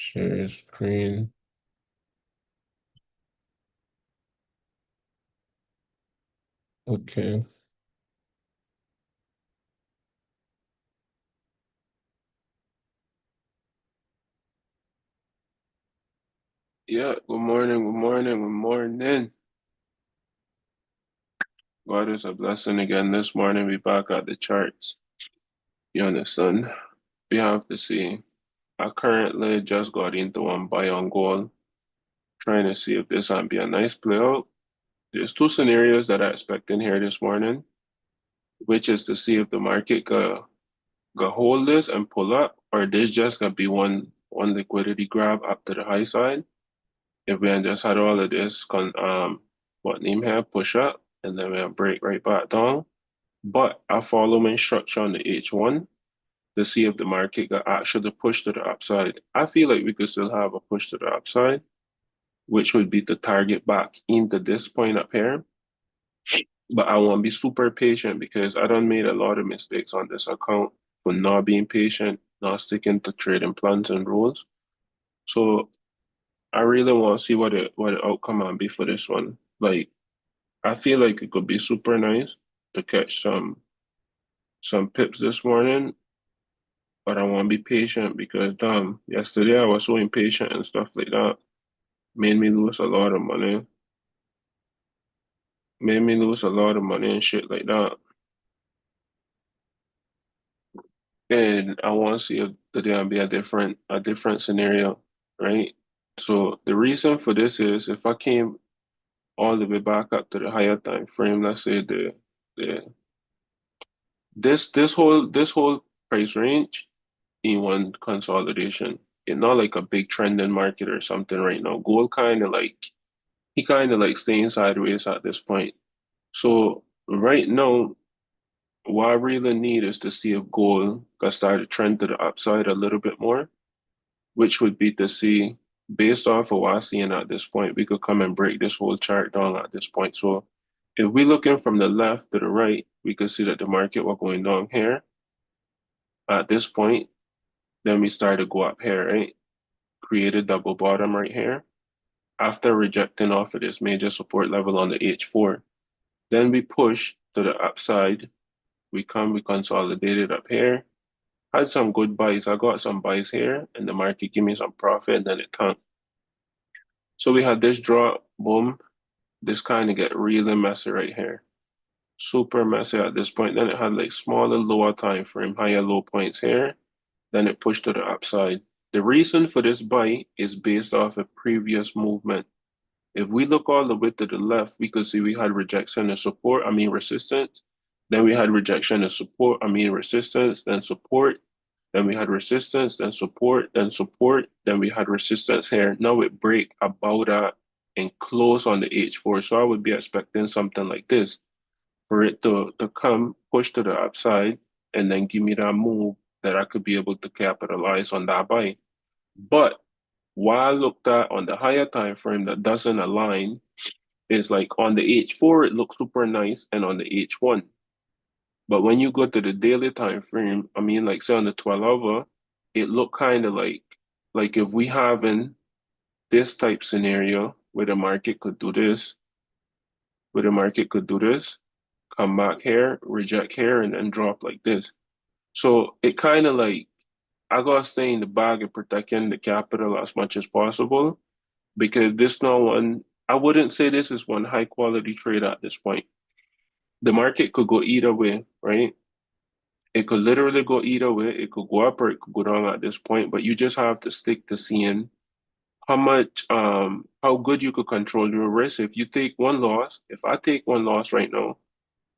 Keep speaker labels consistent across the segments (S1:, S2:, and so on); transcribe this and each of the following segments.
S1: Share screen. Okay. Yeah, good morning, good morning, good morning. God is a blessing again this morning. We back at the charts. You understand? We have to see. I currently just got into one buy on gold, trying to see if this might be a nice play out. There's two scenarios that I expect in here this morning, which is to see if the market go hold this and pull up, or this just gonna be one liquidity grab up to the high side. If we had just had all of this what name here push up and then we break right back down. But I follow my instruction on the H1 to see if the market got actually pushed to the upside. I feel like we could still have a push to the upside, which would be the target back into this point up here. But I want to be super patient because I done made a lot of mistakes on this account for not being patient, not sticking to trading plans and rules. So I really want to see what the outcome will be for this one. Like I feel like it could be super nice to catch some pips this morning, but I want to be patient because yesterday I was so impatient and stuff like that. Made me lose a lot of money. Made me lose a lot of money and shit like that. And I want to see if today will be a different scenario, right? So the reason for this is if I came all the way back up to the higher time frame, let's say the this whole price range in one consolidation. It's not like a big trending market or something right now. Gold he kind of like staying sideways at this point. So right now, what I really need is to see if gold can start to trend to the upside a little bit more, which would be to see based off of what I'm seeing at this point, we could come and break this whole chart down at this point. So if we looking from the left to the right, we could see that the market was going down here at this point. Then we start to go up here, right? Create a double bottom right here after rejecting off of this major support level on the H4. Then we push to the upside. We consolidated up here. Had some good buys. I got some buys here, and the market gave me some profit, and then it tanked. So we had this drop, boom. This kind of get really messy right here. Super messy at this point. Then it had like smaller, lower time frame, higher low points here. Then it pushed to the upside. The reason for this buy is based off a previous movement. If we look all the way to the left, we could see we had rejection and support, resistance. Then we had rejection and support, resistance, then support. Then we had resistance, then support, then support. Then we had resistance here. Now it break about that and close on the H4. So I would be expecting something like this for it to come, push to the upside, and then give me that move that I could be able to capitalize on that buy. But what I looked at on the higher time frame that doesn't align is like on the H4, it looks super nice, and on the H1. But when you go to the daily time frame, like say on the 12 hour, it look kind of like if we having this type scenario where the market could do this, where the market could do this, come back here, reject here, and then drop like this. So it kind of like I gotta stay in the bag and protecting the capital as much as possible because this no one. I wouldn't say this is one high quality trade at this point. The market could go either way, right? It could literally go either way. It could go up or it could go down at this point, but you just have to stick to seeing how good you could control your risk. If you take one loss, if I take one loss right now,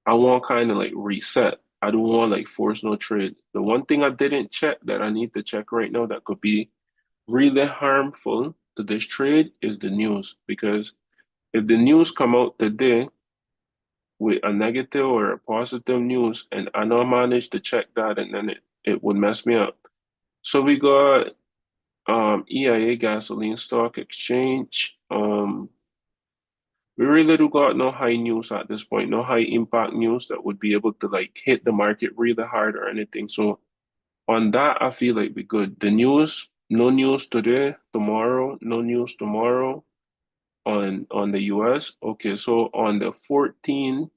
S1: I want kind of like reset. I don't want like force no trade. The one thing I didn't check that I need to check right now that could be really harmful to this trade is the news. Because if the news come out today with a negative or a positive news and I not manage to check that and then it would mess me up. So we got EIA gasoline stock exchange. We really do got no high news at this point, no high impact news that would be able to like hit the market really hard or anything. So on that, I feel like we good. The news No news today, tomorrow, no news tomorrow on the US. Okay, so on the 14th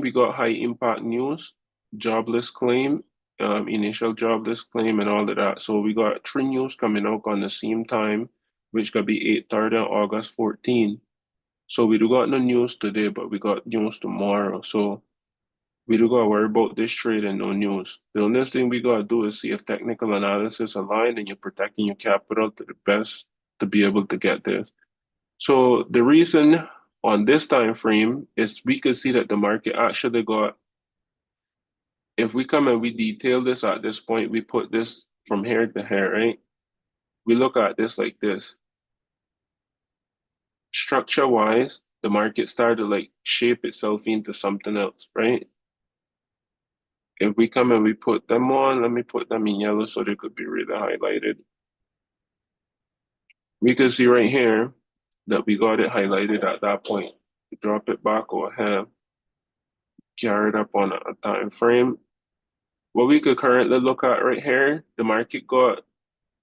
S1: we got high impact news, jobless claim, initial jobless claim and all of that. So we got three news coming out on the same time, which could be 8:30 and August 14. So we do got no news today, but we got news tomorrow. So we do gotta worry about this trade and no news. The only thing we gotta do is see if technical analysis aligned and you're protecting your capital to the best to be able to get there. So the reason on this time frame is we could see that the market actually got, if we come and we detail this at this point, we put this from here to here, right? We look at this like this. Structure wise, the market started to like shape itself into something else, right? If we come and we put them on, let me put them in yellow so they could be really highlighted. We can see right here that we got it highlighted at that point. Drop it back or have carried up on a time frame. What we could currently look at right here, the market got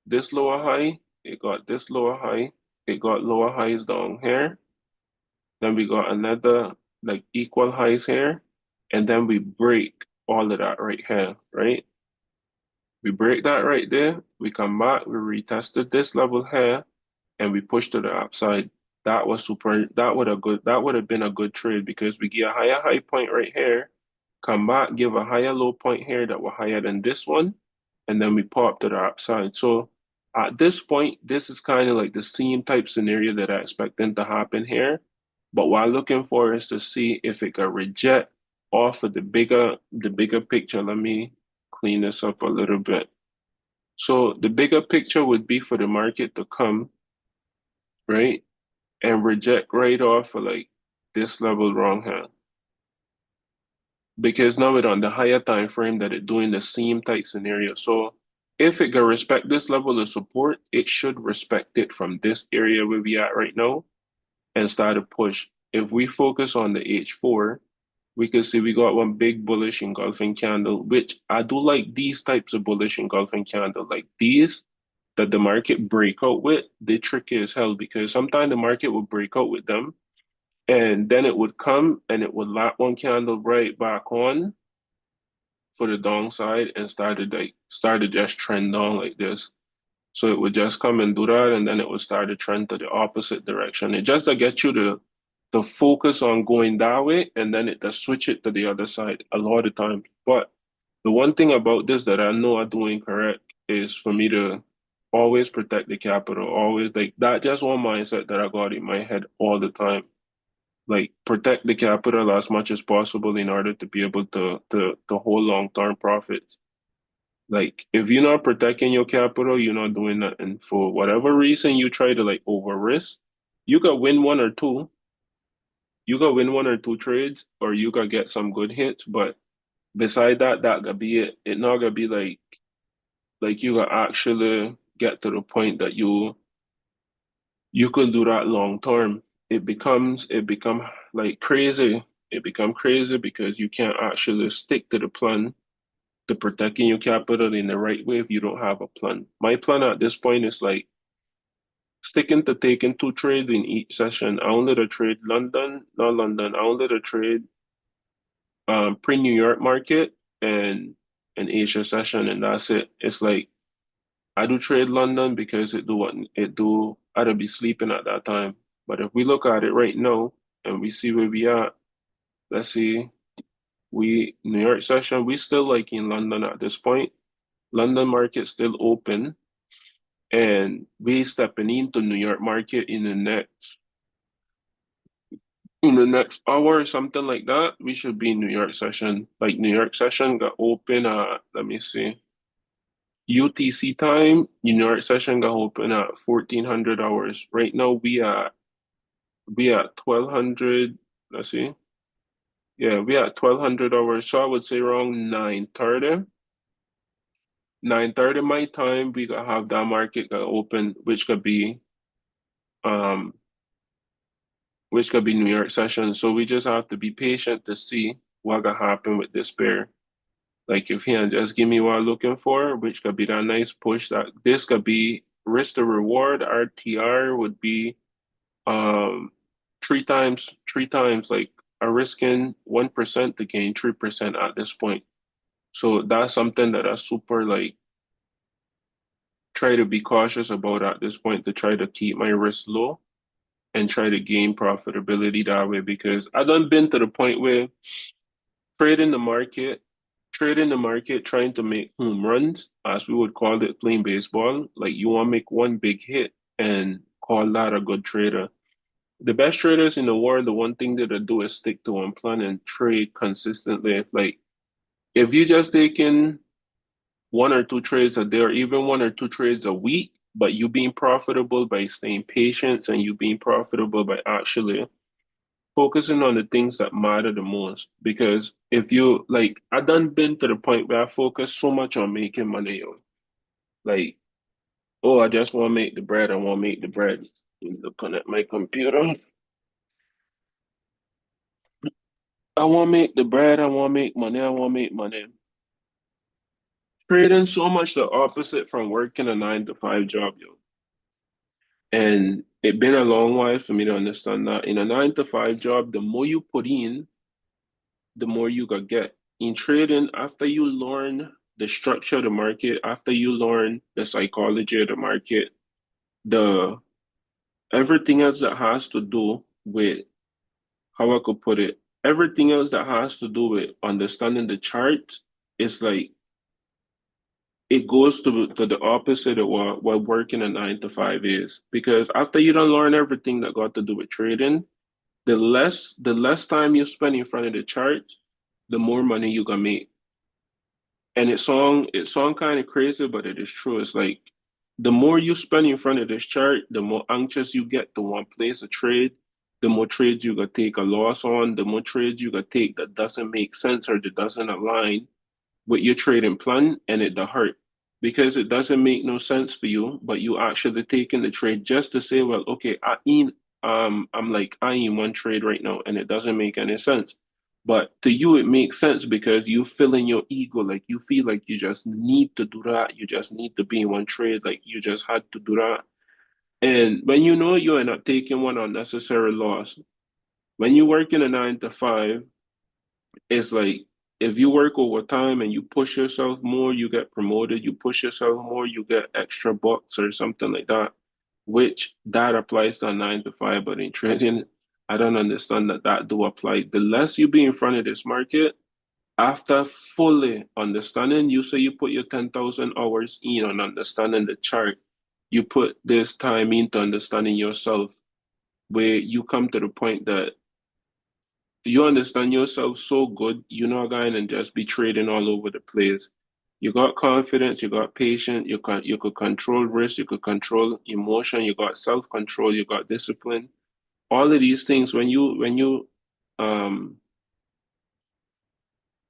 S1: this lower high, it got this lower high, it got lower highs down here. Then we got another like equal highs here, and then we break all of that right here, right? We break that right there, we come back, we retested this level here, and we pushed to the upside. That was super, that would have been a good trade because we get a higher high point right here, come back, give a higher low point here that were higher than this one, and then we pop to the upside. So at this point, this is kind of like the same type scenario that I expecting to happen here. But what I'm looking for is to see if it can reject off of the bigger picture. Let me clean this up a little bit. So the bigger picture would be for the market to come, right, and reject right off of like this level wrong hand. Because now we're on the higher time frame that it doing the same type scenario. So if it can respect this level of support, it should respect it from this area where we at right now and start to push. If we focus on the H4, we can see we got one big bullish engulfing candle, which I do like these types of bullish engulfing candle, like these that the market break out with. They tricky as hell because sometimes the market will break out with them and then it would come and it would lock one candle right back on for the downside and started just trend down like this. So it would just come and do that, and then it would start to trend to the opposite direction. It just to get you to focus on going that way, and then it to switch it to the other side a lot of times. But the one thing about this that I know I'm doing correct is for me to always protect the capital, always like that. Just one mindset that I got in my head all the time, like protect the capital as much as possible in order to be able to hold long-term profits. Like if you're not protecting your capital, you're not doing nothing. For whatever reason you try to like over risk, you could win one or two. You could win one or two trades or you could get some good hits, but beside that, that could be it. It not gonna be like you could actually get to the point that you can do that long term. It become like crazy. It become crazy because you can't actually stick to the plan to protecting your capital in the right way if you don't have a plan. My plan at this point is like sticking to taking two trades in each session. I only to trade London, not London. I only to trade pre-New York market and an Asia session, and that's it. It's like I do trade London because it do what it do. I'd be sleeping at that time. But if we look at it right now and we see where we are, let's see, we New York session, we still like in London at this point. London market still open, and we stepping into New York market in the next hour or something like that. We should be in New York session. Like New York session got open at, let me see, UTC time. New York session got open at 1400 hours. Right now we at 1200. Let's see. Yeah, we at 1200 hours. So I would say around 9:30. 9:30 my time, we gonna have that market got open, um which could be New York session. So we just have to be patient to see what gonna happen with this pair. Like if he can just give me what I'm looking for, which could be that nice push that this could be risk to reward RTR would be um three times like a risking 1% to gain 3% at this point. So that's something that I super like try to be cautious about at this point to try to keep my risk low and try to gain profitability that way because I done been to the point where trading the market, trading the market, trying to make home runs, as we would call it playing baseball. Like you want to make one big hit and call that a good trader. The best traders in the world, the one thing that they do is stick to one plan and trade consistently. If like if you just taking one or two trades a day or even one or two trades a week, but you being profitable by staying patient and you being profitable by actually focusing on the things that matter the most. Because if you like, I done been to the point where I focus so much on making money, yo. Like, oh, I just want to make the bread. I want to make the bread. Looking at my computer. I want to make the bread. I want to make money. I want to make money. Trading so much the opposite from working a 9 to 5 job, yo. And it been a long while for me to understand that in a 9 to 5 job, the more you put in, the more you gonna get. In trading, after you learn the structure of the market, after you learn the psychology of the market, the everything else that has to do with how I could put it, everything else that has to do with understanding the chart is like it goes to the opposite of what working a 9 to 5 is. Because after you don't learn everything that got to do with trading, the less time you spend in front of the chart, the more money you gonna make. And it sound kind of crazy, but it is true. It's like the more you spend in front of this chart, the more anxious you get to one place a trade, the more trades you gotta take a loss on, the more trades you gotta take that doesn't make sense or that doesn't align with your trading plan, and it the hurt because it doesn't make no sense for you, but you actually taking the trade just to say, well, okay, I'm in one trade right now, and it doesn't make any sense. But to you, it makes sense because you feel in your ego, like you feel like you just need to do that. You just need to be in one trade, like you just had to do that. And when you know you are not taking one unnecessary loss, when you work in a 9 to 5, it's like if you work overtime and you push yourself more, you get promoted. You push yourself more, you get extra bucks or something like that, which that applies to a 9 to 5. But in trading, I don't understand that that do apply. The less you be in front of this market, after fully understanding, you say you put your 10,000 hours in on understanding the chart, you put this time into understanding yourself, where you come to the point that you understand yourself so good, you're not going and just be trading all over the place. You got confidence, you got patience, you could control risk, you could control emotion, you got self-control, you got discipline. All of these things, when you um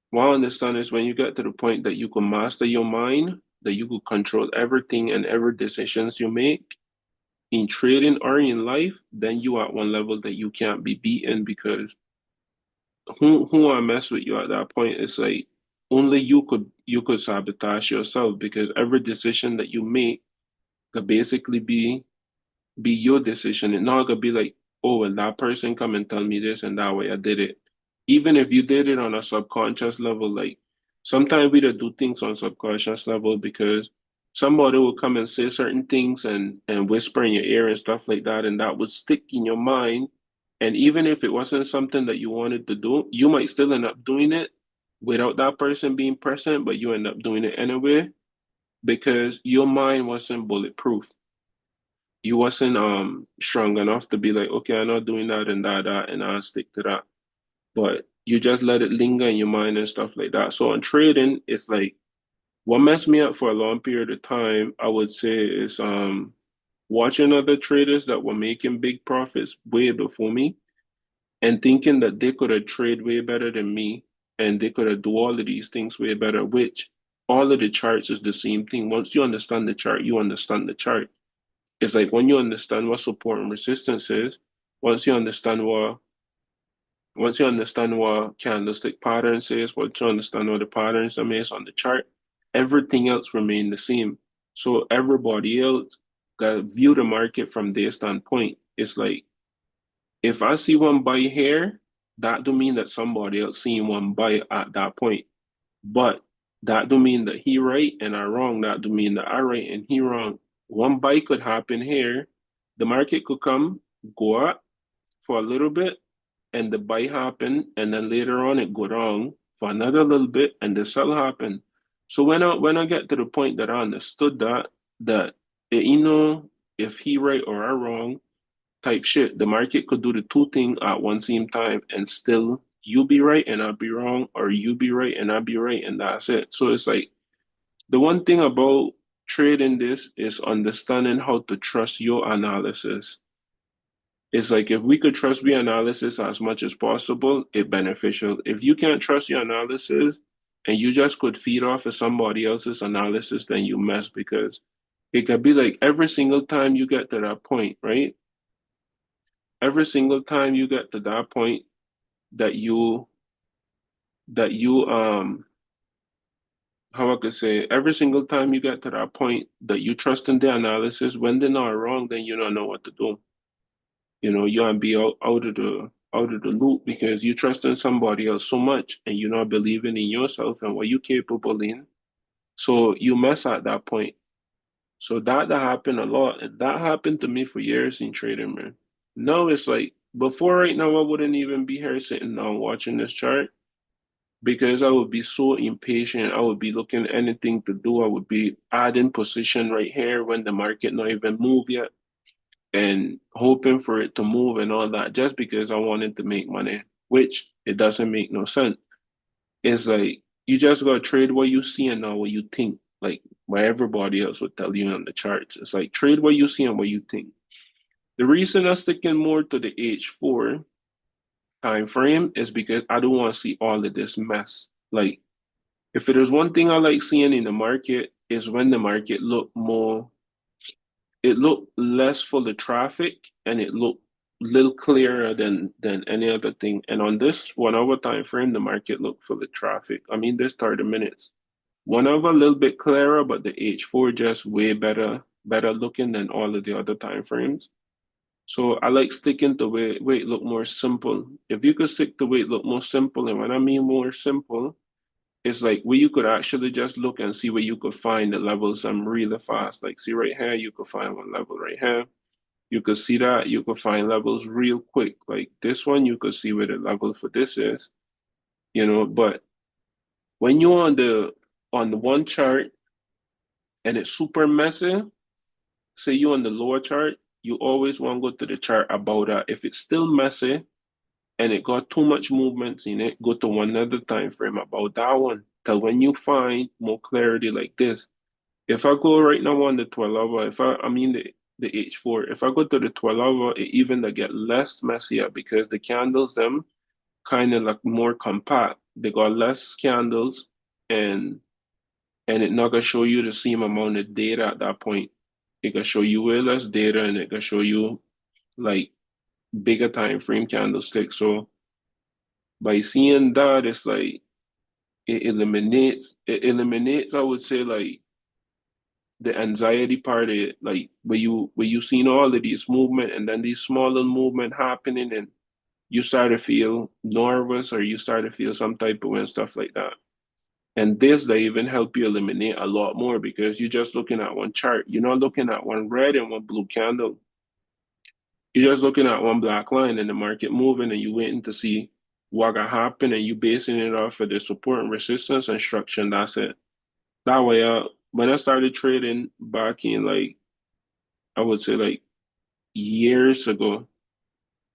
S1: what I understand is when you get to the point that you can master your mind, that you could control everything and every decisions you make in trading or in life, then you are at one level that you can't be beaten because who I mess with you at that point is like only you could sabotage yourself because every decision that you make could basically be your decision. It's not gonna be like, oh, well, that person come and tell me this and that way I did it. Even if you did it on a subconscious level, like sometimes we don't do things on subconscious level because somebody will come and say certain things and whisper in your ear and stuff like that, and that would stick in your mind. And even if it wasn't something that you wanted to do, you might still end up doing it without that person being present, but you end up doing it anyway because your mind wasn't bulletproof. You wasn't strong enough to be like, okay, I'm not doing that and that, and I'll stick to that. But you just let it linger in your mind and stuff like that. So on trading, it's like what messed me up for a long period of time, I would say, is watching other traders that were making big profits way before me and thinking that they could have trade way better than me and they could have do all of these things way better, which all of the charts is the same thing. Once you understand the chart, you understand the chart. It's like when you understand what support and resistance is, once you understand what once you understand what candlestick patterns is, once you understand what the patterns is on the chart, everything else remain the same. So everybody else got view the market from their standpoint. It's like if I see one buy here, that do mean that somebody else seeing one buy at that point. But that do mean that he right and I wrong. That do mean that I right and he wrong. One buy could happen here. The market could come, go up for a little bit, and the buy happen, and then later on it go down for another little bit, and the sell happen. So when I get to the point that I understood that if he right or I wrong type shit, the market could do the two thing at one same time, and still you be right and I be wrong, or you be right and I be right, and that's it. So it's like the one thing about trading this is understanding how to trust your analysis. It's like if we could trust the analysis as much as possible, it's beneficial. If you can't trust your analysis and you just could feed off of somebody else's analysis, then you mess because it could be like every single time you get to that point, right? Every single time you get to that point that you how I could say every single time you get to that point that you trust in the analysis, when they're not wrong, then you don't know what to do. You want to be out of the loop because you trust in somebody else so much and you're not believing in yourself and what you're capable in. So you mess at that point. So that happened a lot. And that happened to me for years in trading, man. Now it's like before right now I wouldn't even be here sitting down watching this chart because I would be so impatient. I would be looking anything to do. I would be adding position right here when the market not even move yet and hoping for it to move and all that just because I wanted to make money, which it doesn't make no sense. It's like you just gotta trade what you see and not what you think, like what everybody else would tell you on the charts. It's like trade what you see and what you think. The reason I'm sticking more to the H4 time frame is because I don't want to see all of this mess. Like if there's one thing I like seeing in the market is when the market looked less full of traffic and it looked little clearer than any other thing. And on this 1 hour time frame, the market looked full of traffic. I mean, this 30 minutes. 1 hour a little bit clearer, but the H4 just way better looking than all of the other time frames. So I like sticking to where it look more simple. If you could stick to where it look more simple, and when I mean more simple, it's like where you could actually just look and see where you could find the levels really fast. Like see right here, you could find one level right here. You could see that you could find levels real quick. Like this one, you could see where the level for this is, but when you're on the one chart and it's super messy, say you on the lower chart, you always want to go to the chart about that. If it's still messy and it got too much movements in it, go to one other time frame about that one. Till when you find more clarity like this. If I go right now on the 12 hour, I mean the H4, if I go to the 12 hour, it even to get less messier because the candles them kind of like more compact. They got less candles and it not gonna show you the same amount of data at that point. It can show you way less data and it can show you like bigger time frame candlesticks. So by seeing that, it's like it eliminates, I would say, like the anxiety part of it, like where you seen all of these movement and then these smaller movement happening and you start to feel nervous or you start to feel some type of way and stuff like that. And this they even help you eliminate a lot more because you're just looking at one chart. You're not looking at one red and one blue candle. You're just looking at one black line and the market moving and you waiting to see what gonna happen and you basing it off of the support and resistance instruction. That's it. That way, when I started trading back in like I would say like years ago,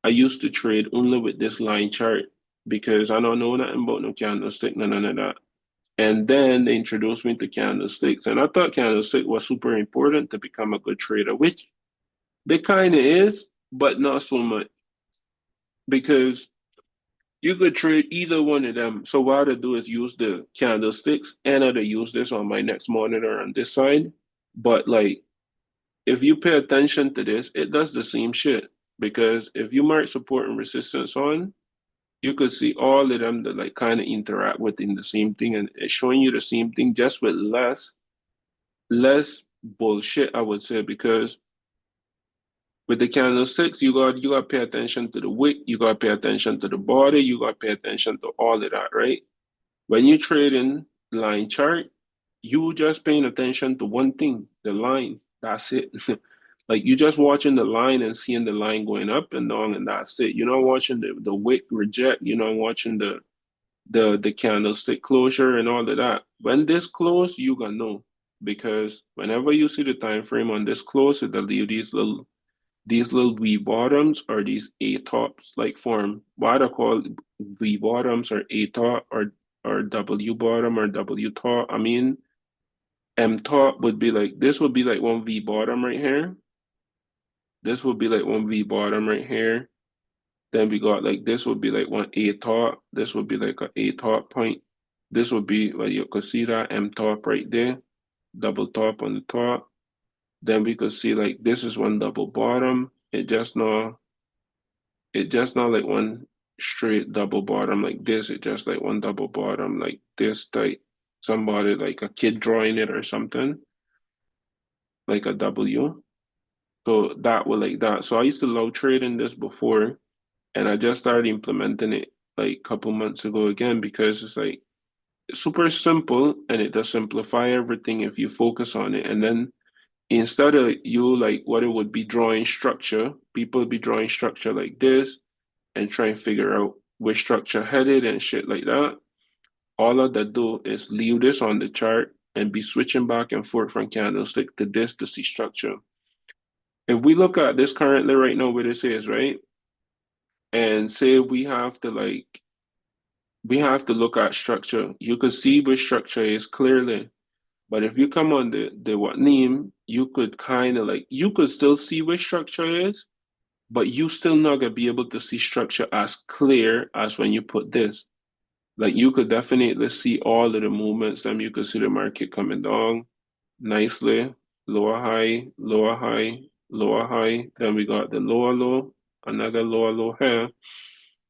S1: I used to trade only with this line chart because I don't know nothing about no candlestick, none of that. And then they introduced me to candlesticks, and I thought candlestick was super important to become a good trader, which they kind of is, but not so much because you could trade either one of them. So what I do is use the candlesticks, and I use this on my next monitor on this side. But like if you pay attention to this, it does the same shit. Because if you mark support and resistance on, you could see all of them that like kind of interact within the same thing, and it's showing you the same thing just with less bullshit, I would say, because with the candlesticks, you got to pay attention to the wick, you got to pay attention to the body, you got to pay attention to all of that, right? When you trade in line chart, you just paying attention to one thing, the line. That's it. Like you just watching the line and seeing the line going up and down, and that's it. You're not watching the wick reject. You're not watching the candlestick closure and all of that. When this close, you gonna know because whenever you see the time frame on this close, it'll leave these little V bottoms or these A tops like form. What are called V bottoms or A top or W bottom or W top. I mean, M top would be like this would be like one V bottom right here. This would be like one V bottom right here. Then we got like this would be like one A top. This would be like a A top point. This would be like you could see that M top right there, double top on the top. Then we could see like this is one double bottom. It just not like one straight double bottom like this. It just like one double bottom like this, like somebody like a kid drawing it or something, like a W. So that was like that. So I used to love trading this before, and I just started implementing it like a couple months ago again because it's like super simple and it does simplify everything if you focus on it. And then instead of you like what it would be drawing structure, people be drawing structure like this and try and figure out which structure headed and shit like that. All of that do is leave this on the chart and be switching back and forth from candlestick to this to see structure. If we look at this currently right now where this is, right? And say we have to look at structure. You could see which structure is clearly. But if you come on the what name, you could kind of like you could still see which structure is, but you still not gonna be able to see structure as clear as when you put this. Like you could definitely see all of the movements. Then you could see the market coming down nicely, lower high, lower high, lower high. Then we got the lower low, another lower low here.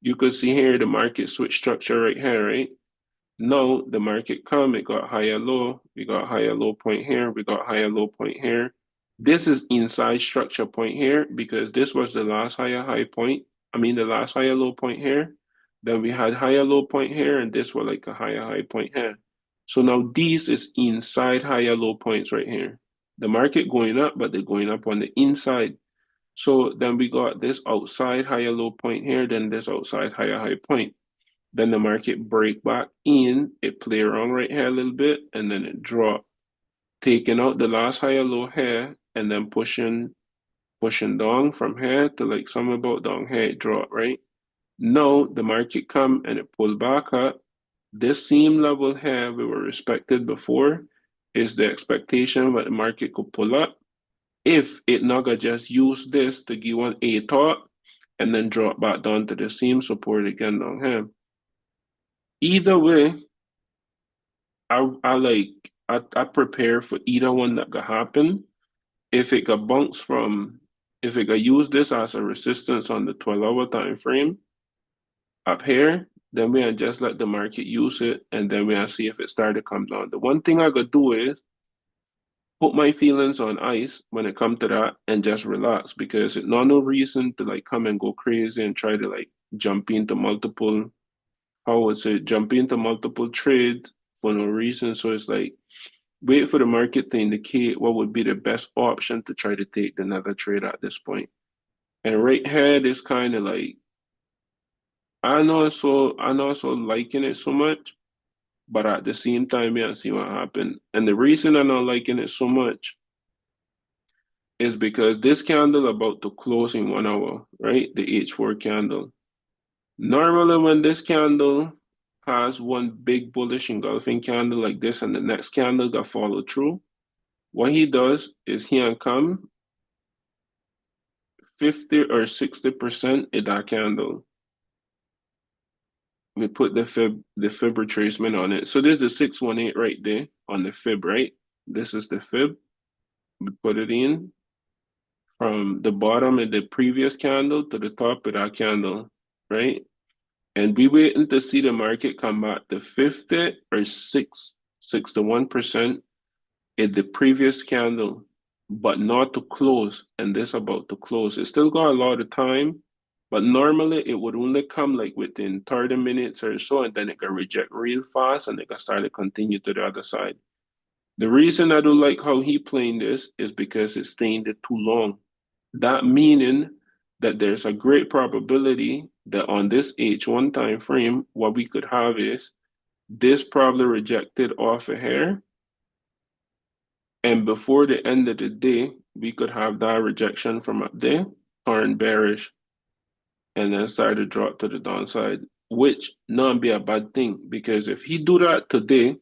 S1: You could see here the market switch structure right here, right? Now the market come, it got higher low, we got higher low point here, we got higher low point here. This is inside structure point here because this was the last higher high point. I mean the last higher low point here. Then we had higher low point here, and this was like a higher high point here. So now these is inside higher low points right here. The market going up, but they're going up on the inside. So then we got this outside higher low point here, then this outside higher high point. Then the market break back in, it play around right here a little bit, and then it drop, taking out the last higher low here, and then pushing down from here to like some about down here, it drop, right? Now the market come and it pull back up. This same level here we were respected before is the expectation that the market could pull up if it not gonna just use this to give one A top and then drop back down to the same support again down here. Either way, I prepare for either one that could happen. If it could bounce from if it could use this as a resistance on the 12-hour time frame up here, then we just let the market use it and then we see if it started to come down. The one thing I could do is put my feelings on ice when it comes to that and just relax because it's not no reason to like come and go crazy and try to like jump into multiple how would say jump into multiple trades for no reason. So it's like wait for the market to indicate what would be the best option to try to take another trade at this point. And right here is kind of like I know so liking it so much, but at the same time, yeah, see what happened. And the reason I'm not liking it so much is because this candle about to close in 1 hour, right? The H4 candle. Normally, when this candle has one big bullish engulfing candle like this, and the next candle that follow through, what he does is he come 50 or 60% in that candle. We put the fib retracement on it. So there's the 618 right there on the fib, right? This is the fib. We put it in from the bottom of the previous candle to the top of that candle, right? And we waiting to see the market come back to 50 or 61% in the previous candle, but not to close. And this about to close. It still got a lot of time, but normally it would only come like within 30 minutes or so, and then it can reject real fast and it can start to continue to the other side. The reason I don't like how he playing this is because it's staying there too long. That meaning that there's a great probability that on this H1 time frame, what we could have is this probably rejected off of here. And before the end of the day, we could have that rejection from up there, turn bearish, and then start to drop to the downside, which not be a bad thing. Because if he do that today,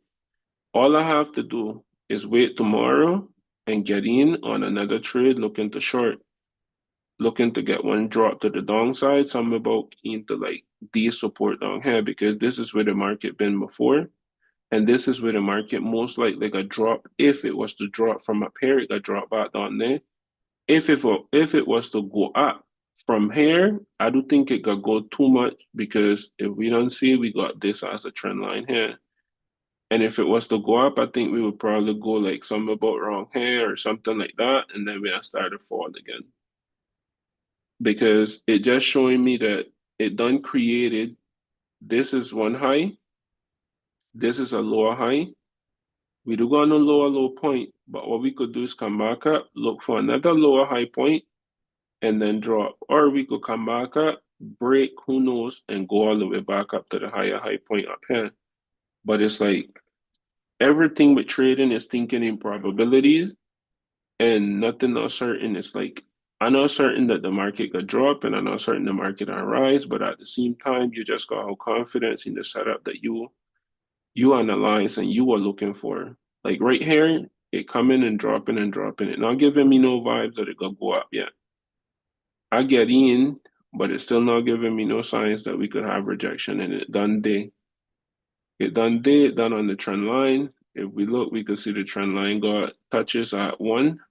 S1: all I have to do is wait tomorrow and get in on another trade looking to short, looking to get one drop to the downside. So I'm about into like these support down here because this is where the market been before. And this is where the market most likely got drop. If it was to drop from up here, it got drop back down there. If it was to go up from here, I don't think it could go too much because if we don't see, we got this as a trend line here. And if it was to go up, I think we would probably go like something about wrong here or something like that, and then we start to fall again. Because it just showing me that it done created, this is one high, this is a lower high. We do got no lower low point, but what we could do is come back up, look for another lower high point, and then drop. Or we could come back up, break, who knows, and go all the way back up to the higher high point up here. But it's like everything with trading is thinking in probabilities and nothing not certain. It's like I'm not certain that the market could drop and I'm not certain the market will rise, but at the same time, you just got confidence in the setup that you analyze and you are looking for. Like right here, it coming and dropping and dropping. It not giving me no vibes that it could go up yet. I get in, but it's still not giving me no signs that we could have rejection and it done day. It done day, it done on the trend line. If we look, we can see the trend line got touches at one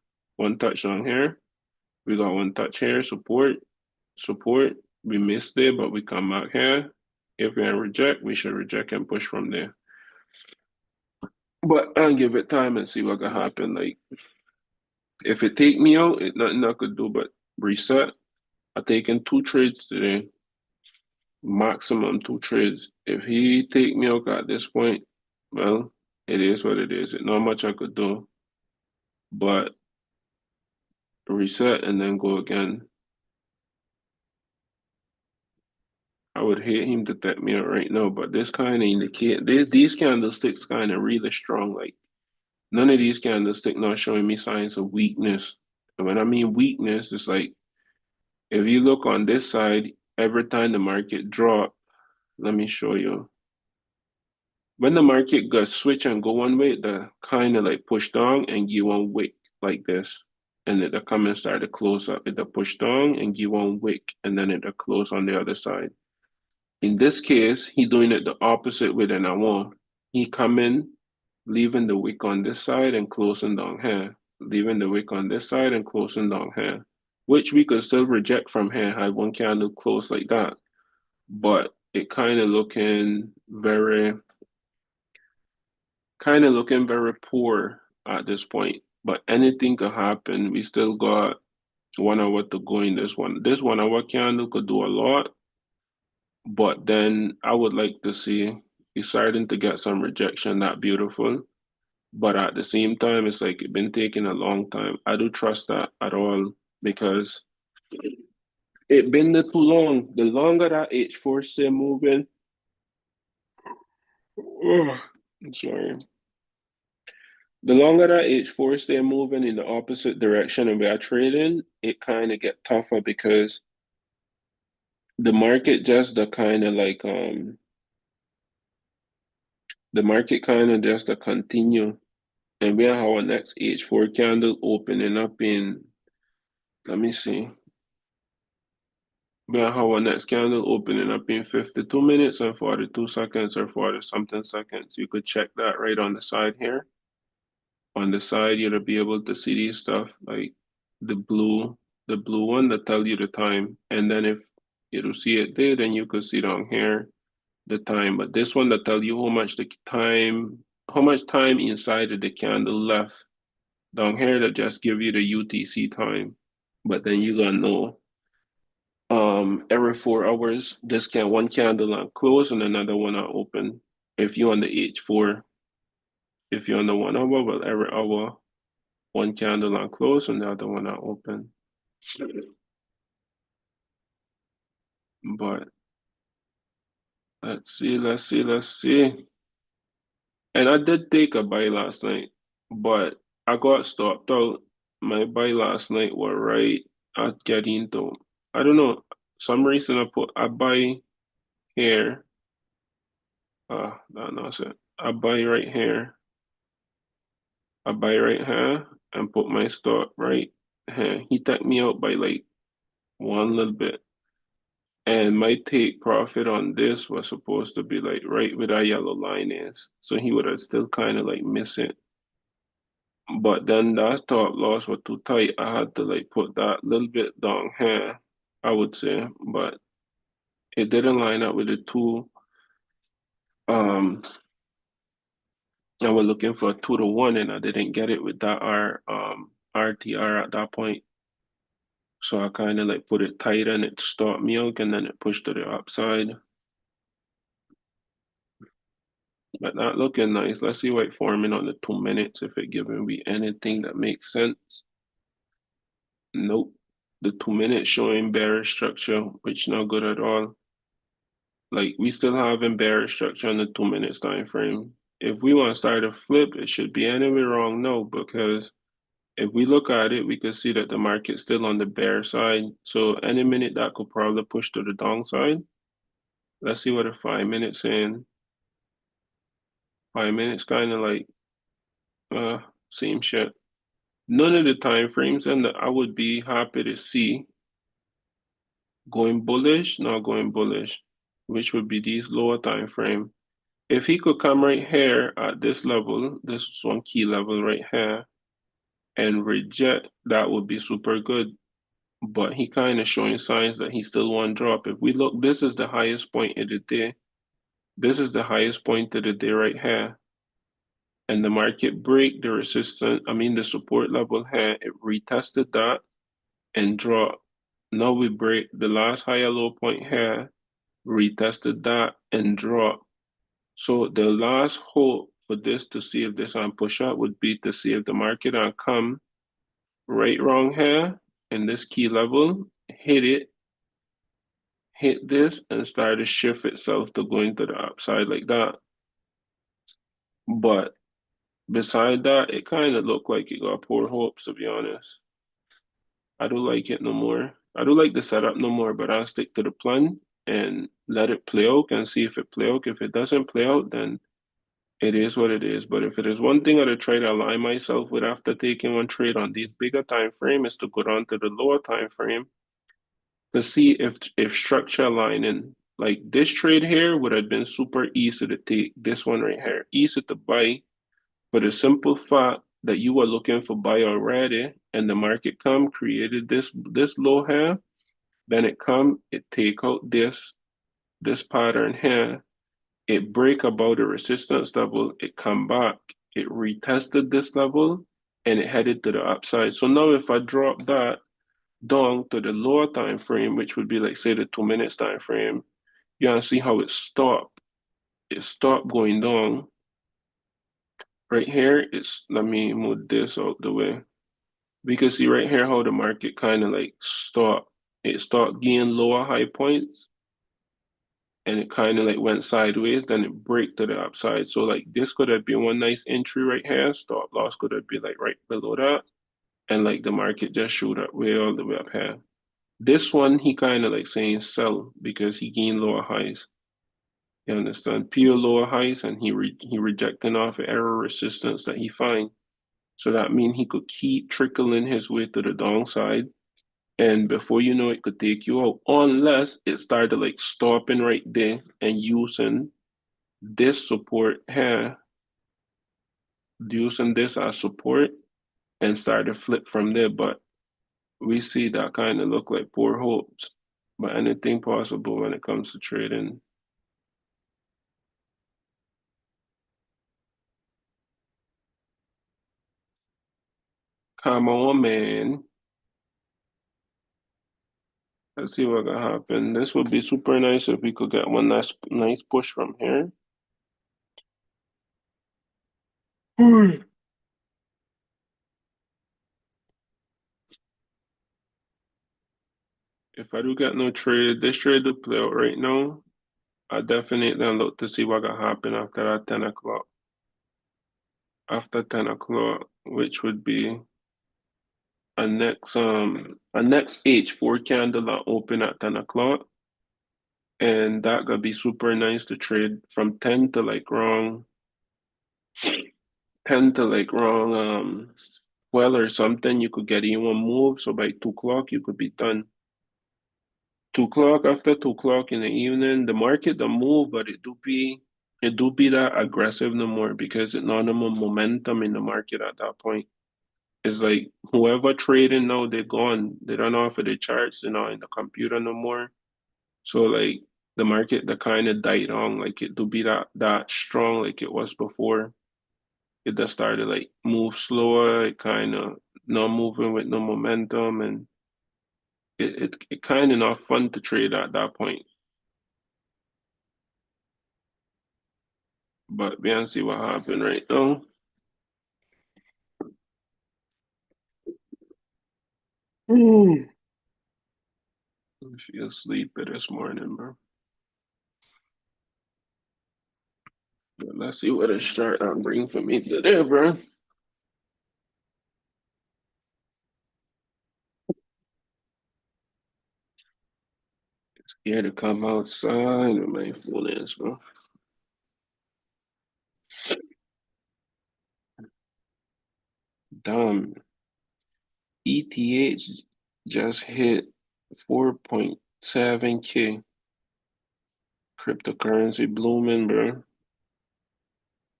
S1: touch on here. We got one touch here, support. We missed it, but we come back here. If we reject, we should reject and push from there. But I'll give it time and see what can happen. Like if it take me out, it nothing I could do but reset. I taken 2 trades today, maximum 2 trades. If he take me out at this point, well, it is what it is. It's not much I could do, but reset and then go again. I would hate him to take me out right now, but this kind of indicate these candlesticks kind of really strong. Like none of these candlesticks not showing me signs of weakness. And when I mean weakness, it's like if you look on this side, every time the market drop, let me show you. When the market goes switch and go one way, the kind of like push down and give one wick like this. And it'll come and start to close up. It'll push down and give one wick, and then it'll close on the other side. In this case, he doing it the opposite way than I want. He come in, leaving the wick on this side and closing down here. Leaving the wick on this side and closing down here. Which we could still reject from here, had one candle close like that. But it kind of looking very poor at this point. But anything could happen. We still got 1 hour to go in this one. This 1 hour candle could do a lot, but then I would like to see he's starting to get some rejection, that beautiful. But at the same time, it's like it's been taking a long time. I don't trust that at all because it been there too long. The longer that H4 stay moving, oh, I'm sorry. The longer that H4 stay moving in the opposite direction and we are trading, it kind of get tougher because the market just the market kind of just continue, and we have our next H4 candle opening up in, let me see, we have our next candle opening up in 52 minutes and 42 seconds or 40 something seconds. You could check that right on the side here. On the side, you'll be able to see these stuff like the blue one that tell you the time. And then if It'll see it there, then you could see down here the time. But this one that tell you how much time inside of the candle left. Down here that just give you the UTC time. But then you gonna know every 4 hours, one candle on close and another one on open. If you're on the H4, if you're on the 1 hour, well, every hour, one candle on close and the other one on open. But let's see. And I did take a buy last night, but I got stopped out. My buy last night were right at getting to, I don't know, some reason I buy here. That's it. I buy right here. I buy right here and put my stop right here. He took me out by like one little bit. And my take profit on this was supposed to be like right where that yellow line is. So he would have still kind of like miss it. But then that stop loss was too tight. I had to like put that little bit down here, I would say. But it didn't line up with the two. I was looking for a 2-to-1 and I didn't get it with that RTR at that point. So I kind of like put it tight and it stopped me out and then it pushed to the upside. But not looking nice. Let's see what forming on the 2 minutes if it giving me anything that makes sense. Nope. The 2 minutes showing bearish structure, which not good at all. Like we still have bearish structure on the 2 minutes time frame. If we want to start a flip, it should be anywhere wrong. No, because if we look at it, we can see that the market's still on the bear side. So any minute that could probably push to the downside. Let's see what a 5 minutes saying. 5 minutes kind of like same shit. None of the time frames, and I would be happy to see going bullish, not going bullish, which would be these lower time frame. If he could come right here at this level, this is one key level right here, and reject, that would be super good. But he kind of showing signs that he still want drop. If we look, this is the highest point of the day. This is the highest point of the day right here. And the market break the resistance, the support level here, it retested that and drop. Now we break the last higher low point here, retested that and drop. So the last hope for this to see if this on push up would be to see if the market on come right wrong here in this key level, hit it, hit this, and start to shift itself to going to the upside like that. But beside that, it kind of looked like it got poor hopes, to be honest. I don't like it no more. I don't like the setup no more, but I'll stick to the plan and let it play out and see if it play out. If it doesn't play out, then it is what it is. But if it is one thing I'd try to align myself with after taking one trade on these bigger time frame is to go down to the lower time frame to see if structure aligning. Like this trade here would have been super easy to take. This one right here, easy to buy for the simple fact that you were looking for buy already and the market come created this low here, then it come, it take out this pattern here, it break above the resistance level, it come back, it retested this level, and it headed to the upside. So now if I drop that down to the lower time frame, which would be like say the 2 minutes time frame, you can see how it stopped. It stopped going down. Right here, let me move this out the way. We can see right here how the market kind of like stopped. It stopped getting lower high points and it kind of like went sideways, then it break to the upside. So like this could have been one nice entry right here. Stop loss could have been like right below that. And like the market just showed up way all the way up here. This one, he kind of like saying sell because he gained lower highs. You understand? Pure lower highs and he rejecting off error resistance that he find. So that means he could keep trickling his way to the downside. And before you know it could take you out, unless it started like stopping right there and using this support here, using this as support and start to flip from there. But we see that kind of look like poor hopes. but anything possible when it comes to trading. Come on, man. Let's see what gonna happen. This would be super nice if we could get one nice push from here. If I do get no trade, this trade to play out right now, I definitely look to see what gonna happen after that 10 o'clock. After 10 o'clock, which would be a next H4 candle that open at 10 o'clock. And that gonna be super nice to trade from 10 to like wrong 10 to like wrong 12 or something. You could get in one move, so by 2 o'clock you could be done. 2 o'clock, after 2 o'clock in the evening, the market don't move, but it do be that aggressive no more because it not no more momentum in the market at that point. It's like whoever trading now, they're gone. They don't know for the charts, they're not in the computer no more. So like the market that kind of died on, like it do be that strong like it was before. It just started like move slower, it kind of not moving with no momentum, and it kind of not fun to trade at that point. But we don't see what happened right now. Mm. I feel sleepy this morning, bro. But let's see what a start I'm bring for me today, bro. Scared to come outside with my full ass, bro. Damn, ETH just hit 4.7K. Cryptocurrency blooming, bro.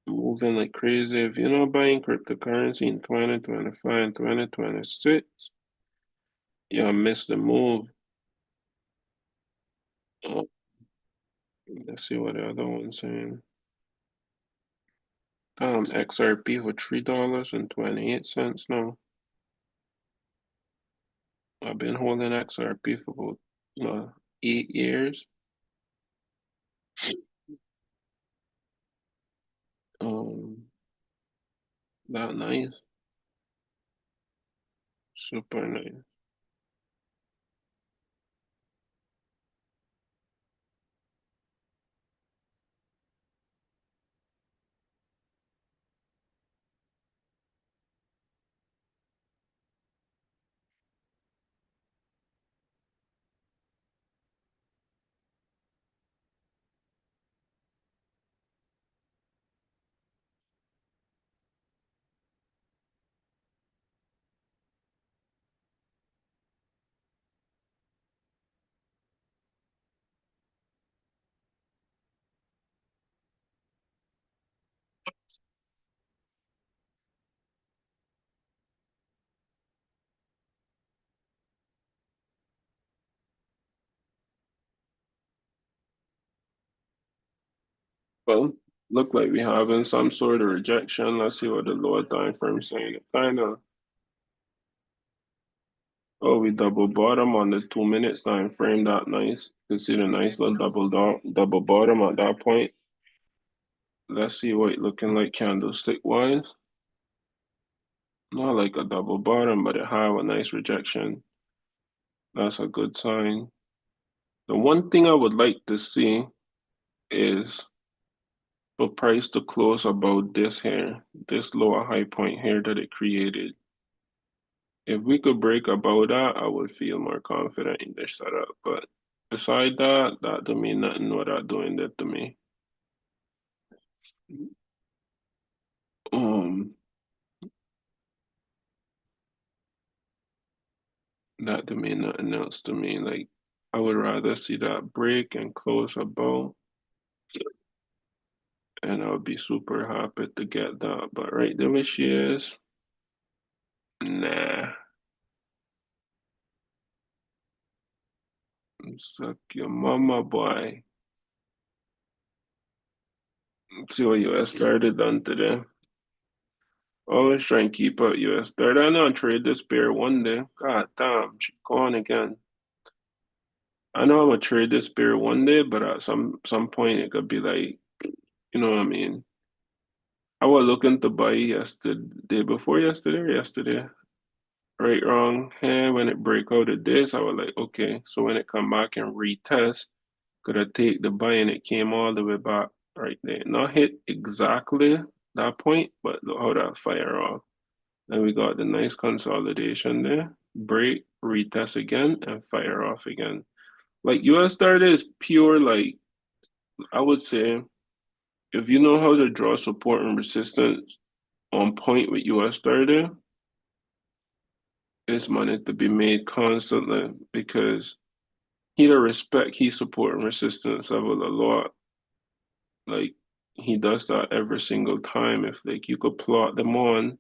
S1: Moving like crazy. If you're not buying cryptocurrency in 2025 and 2026, you missed the move. Oh, let's see what the other one's saying. XRP for $3.28 now. I've been holding XRP for about 8 years. Um, that nice, super nice. Well, look like we having some sort of rejection. Let's see what the lower time frame saying. It kind of, oh, we double bottom on the 2 minutes time frame. That nice. You can see the nice little double bottom at that point. Let's see what it looking like candlestick wise. Not like a double bottom, but it have a nice rejection. That's a good sign. The one thing I would like to see is for price to close about this here, this lower high point here that it created. If we could break about that, I would feel more confident in this setup. But beside that, that don't mean nothing without doing that to me. Um, that don't mean nothing else to me. Like I would rather see that break and close above, and I would be super happy to get that. But right there where she is, nah. Suck your mama, boy. Let's see what US started done today. Always try and keep up US third. I know I trade this bear one day. God damn, she gone again. I know I'm gonna trade this bear one day, but at some point it could be like, you know what I mean? I was looking to buy yesterday, before yesterday or yesterday. Right, wrong. And when it break out of this, I was like, okay. So when it come back and retest, could I take the buy and it came all the way back right there. Not hit exactly that point, but look how that fire off. Then we got the nice consolidation there. Break, retest again, and fire off again. Like US starter is pure, like I would say, if you know how to draw support and resistance on point with US starter, it's money to be made constantly because he to respect his support and resistance level a lot. Like he does that every single time. If like you could plot them on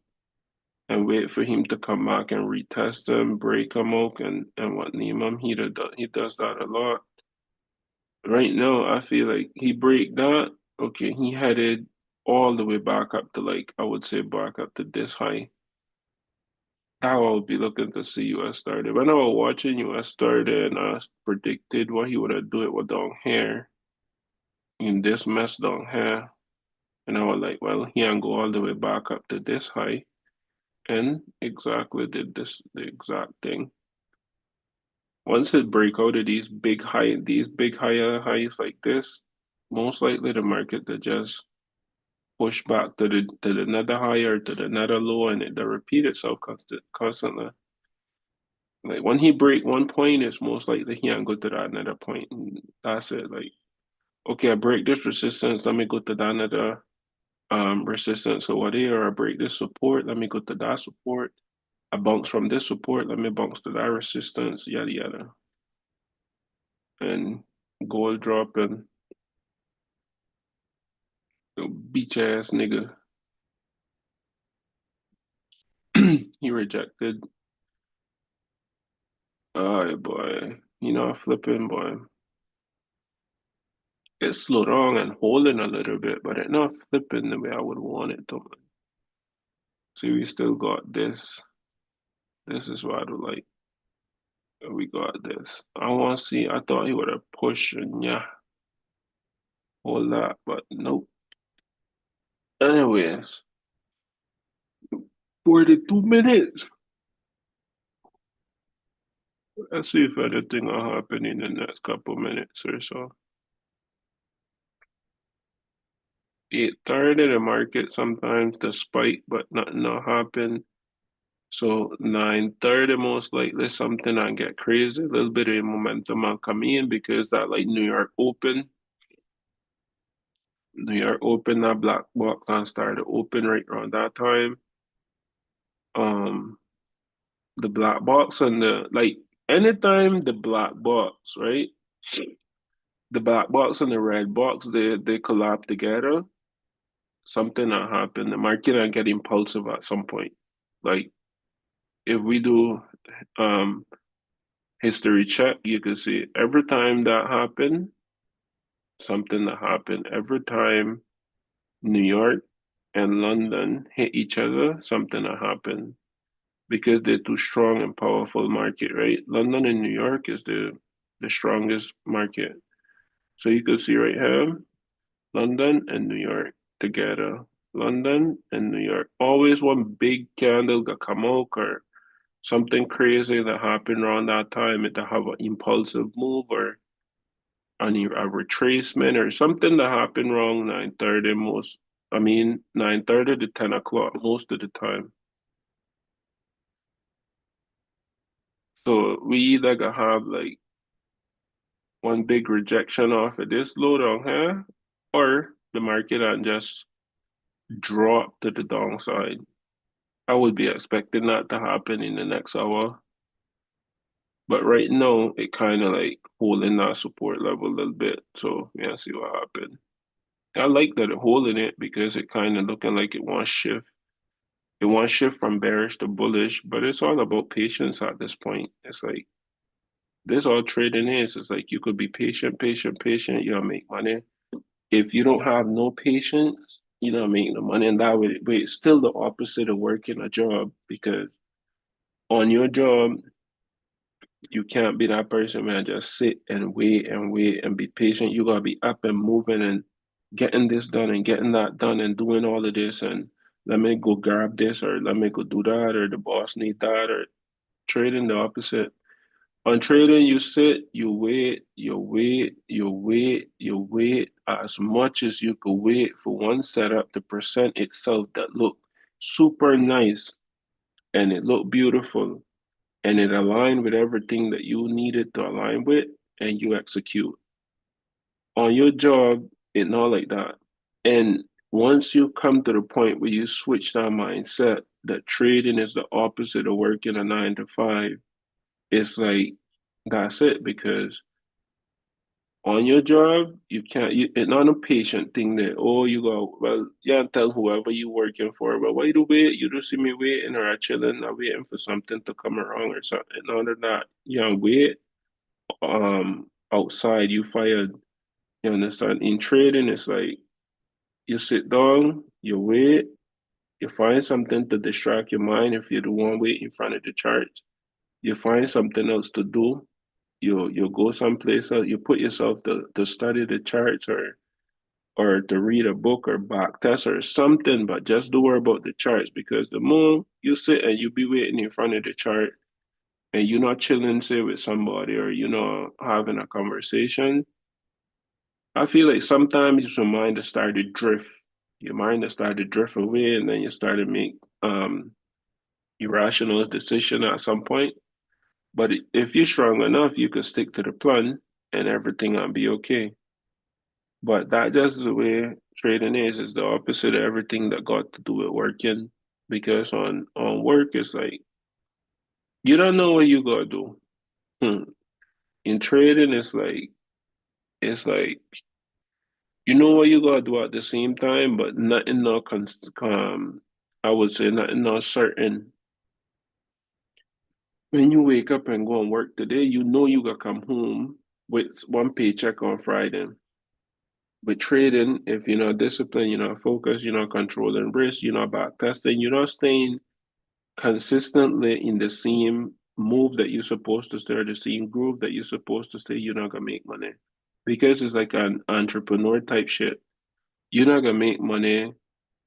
S1: and wait for him to come back and retest them, break them out and what name him, he does that a lot. Right now, I feel like he break that. Okay, he headed all the way back up to like I would say back up to this high. How I would be looking to see US started. When I was watching US started and I predicted what he would have do it with down here in this mess down here. And I was like, well, he ain't go all the way back up to this high. And exactly did this the exact thing. Once it break out of these big higher highs like this, most likely the market to just push back to the nether higher, to the nether low, and it repeat itself constantly. Like when he break one point, it's most likely he ain't go to that nether point. And that's it. Like, okay, I break this resistance, let me go to that nether resistance over there, or I break this support, let me go to that support. I bounce from this support, let me bounce to that resistance, yada yada. And gold dropping, beach ass nigga. He rejected. Oh boy. You know, flipping boy. It slowed on and holding a little bit, but it not flipping the way I would want it to. See, we still got this. This is what I do like. We got this. I want to see. I thought he would have pushed and yeah, all that, but nope. Anyways, 42 minutes. Let's see if anything will happen in the next couple minutes or so. 8:30 the market sometimes the spike, but nothing will happen. So 9:30 most likely something I get crazy. A little bit of momentum will come in because that like New York Open. New York Open, that black box and started open right around that time. Um the black box and the like anytime the black box, right? The black box and the red box, they collab together. Something that happened. The market and get impulsive at some point. Like if we do um history check, you can see every time that happened, something that happened. Every time New York and London hit each other, something that happened. Because they're too strong and powerful market, right? London and New York is the strongest market. So you can see right here, London and New York together. London and New York. Always one big candle that come out or something crazy that happened around that time. It to have an impulsive move or a retracement or something that happened wrong 9:30 most. I mean 9:30 to 10 o'clock most of the time. So we either gonna have like one big rejection off of this low down here, or the market and just drop to the downside. I would be expecting that to happen in the next hour. But right now, it kind of like holding that support level a little bit. So yeah, see what happens. I like that it holding it because it kind of looking like it wants shift. It wants shift from bearish to bullish, but it's all about patience at this point. It's like This all trading is. It's like you could be patient, patient, patient. You'll make money. If you don't have no patience, you don't make no money. And that way, but it's still the opposite of working a job because on your job, you can't be that person, man. Just sit and wait and be patient. You gotta be up and moving and getting this done and getting that done and doing all of this and let me go grab this or let me go do that or the boss need that or trading the opposite. On trading, you sit, you wait, you wait, you wait, you wait as much as you could wait for one setup to present itself that look super nice and it looked beautiful and it aligned with everything that you needed to align with and you execute. On your job, it's not like that. And once you come to the point where you switch that mindset that trading is the opposite of working a 9 to 5, it's like that's it because on your job, you can't. It's not a patient thing that oh you go well. Yeah, tell whoever you working for. But why you do wait? You do see me waiting or I chilling, or waiting for something to come around or something. None of that. You know, wait. Outside you fired. You understand? In trading, it's like you sit down, you wait, you find something to distract your mind. If you're the one waiting in front of the chart, you find something else to do. You go someplace else. You put yourself to study the charts or to read a book or back test or something, but just do worry about the charts because the more you sit and you be waiting in front of the chart and you're not chilling, say, with somebody or you're not having a conversation, I feel like sometimes your mind has started to drift. Your mind has started to drift away and then you start to make irrational decision at some point. But if you're strong enough, you can stick to the plan and everything will be okay. But that just the way trading is the opposite of everything that got to do with working. Because on work, it's like you don't know what you gotta do. Hmm. In trading, it's like you know what you gotta do at the same time, but nothing not I would say nothing not certain. When you wake up and go and work today, you know you gotta come home with one paycheck on Friday. With trading, if you're not disciplined, you're not focused, you're not controlling risk, you're not back testing, you're not staying consistently in the same move that you're supposed to stay or the same groove that you're supposed to stay, you're not gonna make money. Because it's like an entrepreneur type shit. You're not gonna make money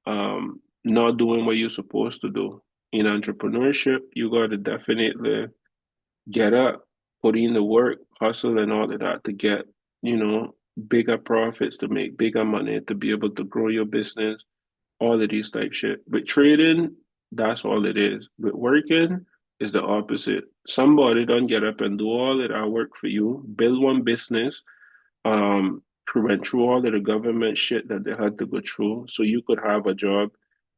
S1: not doing what you're supposed to do. In entrepreneurship, you gotta definitely get up, put in the work, hustle and all of that to get, you know, bigger profits, to make bigger money, to be able to grow your business, all of these type shit. With trading, that's all it is. With working, is the opposite. Somebody don't get up and do all of that work for you, build one business, went through all of the government shit that they had to go through so you could have a job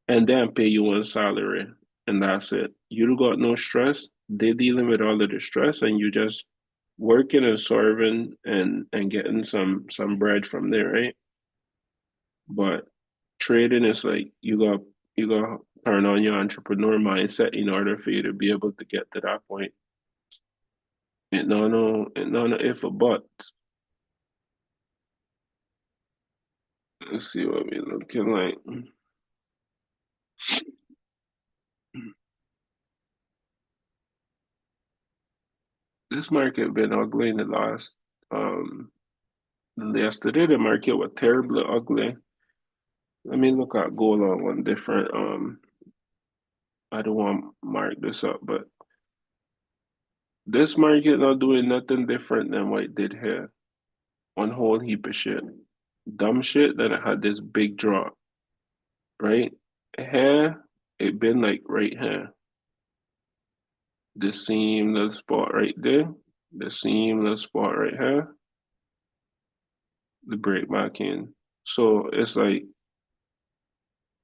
S1: and then pay you one salary. And that's it. You got no stress. They dealing with all of the stress and you just working and serving and getting some bread from there, right? But trading is like you got turn on your entrepreneur mindset in order for you to be able to get to that point. It no if a but. Let's see what we looking like. This market been ugly in the last yesterday the market was terribly ugly. Let me look at gold on one different I don't want to mark this up, but this market not doing nothing different than what it did here. One whole heap of shit. Dumb shit that it had this big drop, right? Here, it been like right here. The same little spot right there. The same little spot right here. The break back in. So it's like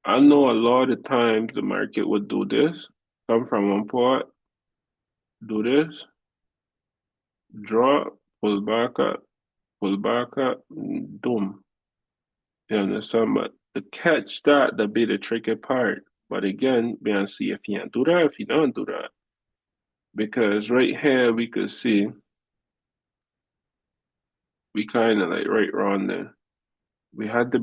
S1: I know a lot of times the market would do this, come from one part, do this, drop, pull back up, boom. You understand? But to catch that be the tricky part. But again, we can see if he can do that, if he don't do that. Because right here we could see we kind of like right around there. We had the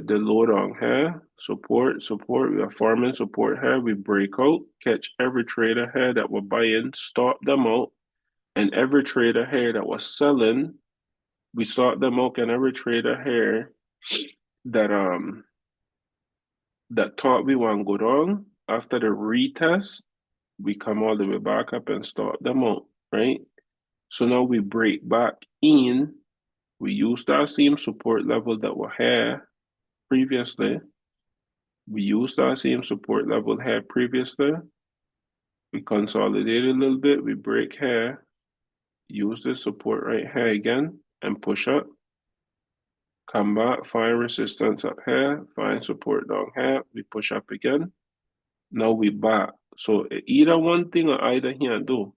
S1: load on here, support. We are forming support here. We break out, catch every trader here that were buying, stop them out, and every trader here that was selling, we stop them out, and every trader here that that thought we want to go down after the retest, we come all the way back up and stop them out, right? So now we break back in. We use that same support level that were here previously. We used that same support level here previously. We consolidate a little bit. We break here. Use this support right here again and push up. Come back, find resistance up here, find support down here. We push up again. Now we back. So either one thing or either he and do.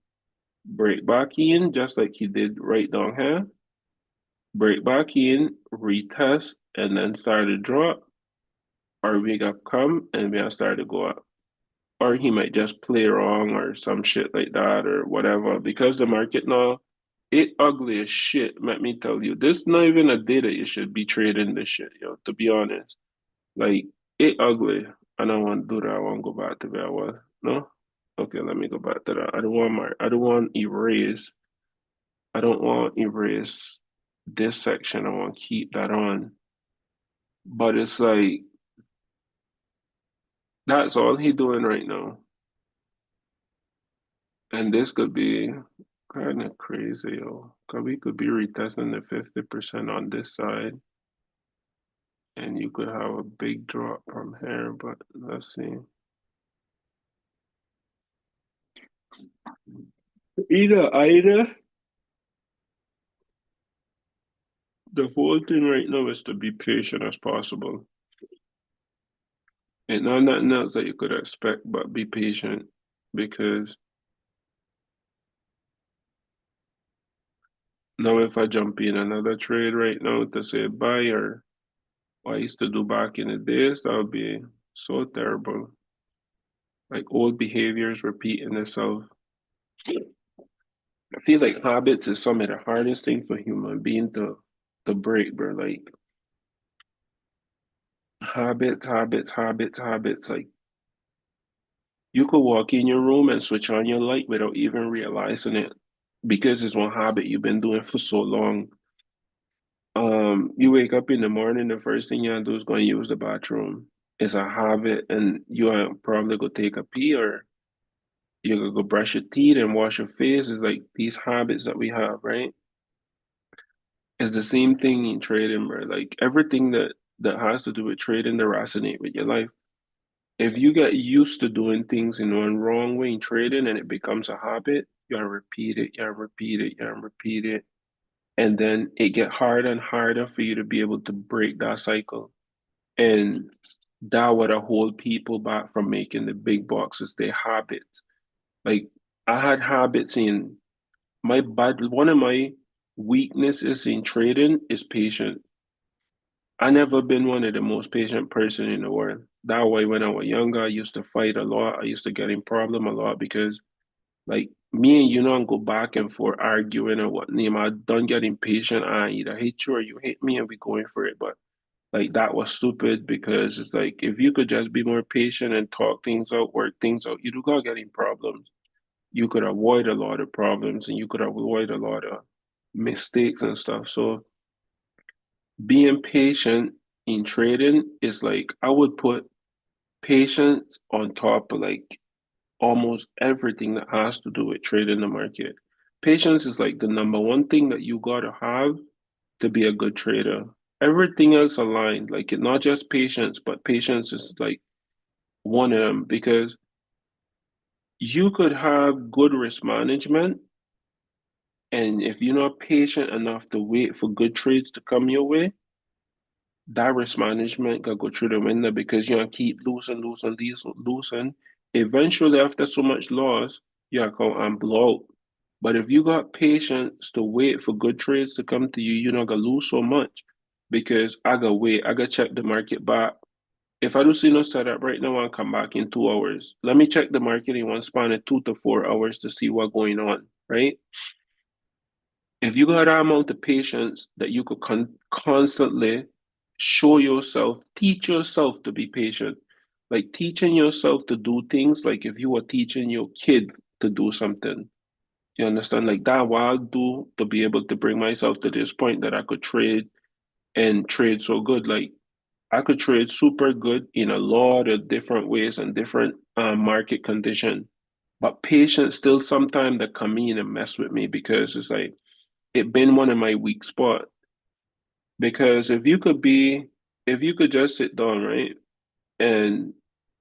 S1: Break back in just like he did right down here. Break back in, retest, and then start to drop. Or we got come and we have started to go up. Or he might just play wrong or some shit like that or whatever. Because the market now, it ugly as shit, let me tell you. This not even a day that you should be trading this shit, yo, to be honest. Like, it ugly. I don't want to do that. I want to go back to where I was. No? Okay, let me go back to that. I don't want erase. I don't want erase this section. I want to keep that on. But it's like, that's all he doing right now. And this could be kind of crazy, yo. Cause we could be retesting the 50% on this side, and you could have a big drop from here, but let's see. Either. The whole thing right now is to be patient as possible. And not nothing else that you could expect, but be patient because now if I jump in another trade right now to say buy or what I used to do back in the days, that would be so terrible. Like old behaviors repeating itself. I feel like habits is some of the hardest thing for human being to break, bro. Like habits. Like you could walk in your room and switch on your light without even realizing it because it's one habit you've been doing for so long. You wake up in the morning, the first thing you do is go and use the bathroom. It's a habit, and you are probably go take a pee or you could go brush your teeth and wash your face. It's like these habits that we have, right? It's the same thing in trading, bro. Like everything that has to do with trading that resonate with your life. If you get used to doing things in one wrong way in trading and it becomes a habit, you gotta repeat it, you gotta repeat it, you gotta repeat it. And then it get harder and harder for you to be able to break that cycle. And that would hold people back from making the big boxes their habits. Like I had habits in one of my weaknesses in trading is patience. I never been one of the most patient person in the world. That way, when I was younger, I used to fight a lot. I used to get in problem a lot because, like, me and you don't go back and forth arguing or what name. I don't get impatient. I either hate you or you hate me, and we going for it. But like that was stupid because it's like if you could just be more patient and talk things out, work things out, you do not get in problems. You could avoid a lot of problems and you could avoid a lot of mistakes and stuff. So being patient in trading is like I would put patience on top of like almost everything that has to do with trading the market. Patience is like the number one thing that you gotta have to be a good trader. Everything else aligned, like not just patience, but patience is like one of them because you could have good risk management, and if you're not patient enough to wait for good trades to come your way, that risk management can go through the window because you're gonna keep losing. Eventually, after so much loss, you're gonna blow out. But if you got patience to wait for good trades to come to you, you're not gonna lose so much because I gotta wait, I gotta check the market back. If I do see no setup right now, I'll come back in 2 hours. Let me check the market in one span of 2 to 4 hours to see what's going on, right? If you got that amount of patience that you could constantly show yourself, teach yourself to be patient, like teaching yourself to do things, like if you were teaching your kid to do something, you understand? Like that, what I'll do to be able to bring myself to this point that I could trade and trade so good. Like I could trade super good in a lot of different ways and different market condition. But patience still sometimes that come in and mess with me because it's like it been one of my weak spot. Because if you could just sit down, right, and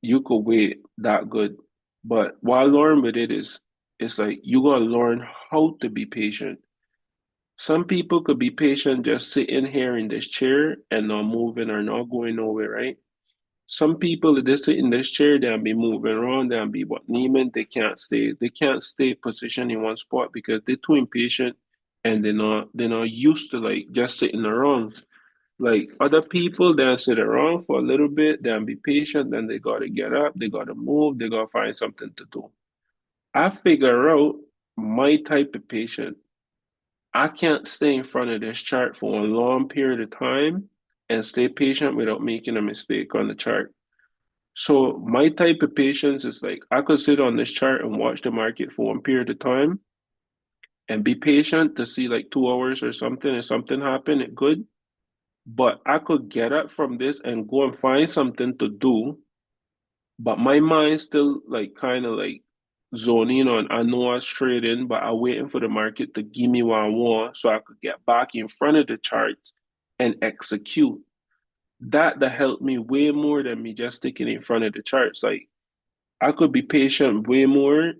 S1: you could wait that good. But what I learned with it is, it's like you gotta learn how to be patient. Some people could be patient just sitting here in this chair and not moving or not going nowhere, right? Some people that they sit in this chair, they'll be moving around, they'll be what Neiman, they can't stay positioned in one spot because they're too impatient and they're not used to like just sitting around. Like other people, they'll sit around for a little bit, they'll be patient, then they gotta get up, they gotta move, they gotta find something to do. I figure out my type of patient. I can't stay in front of this chart for a long period of time and stay patient without making a mistake on the chart. So my type of patience is like I could sit on this chart and watch the market for one period of time and be patient to see like 2 hours or something. If something happen, it good. But I could get up from this and go and find something to do. But my mind still like kind of like zoning on. I know I straight in, but I'm waiting for the market to give me what I want so I could get back in front of the charts and execute. That helped me way more than me just sticking in front of the charts. Like I could be patient way more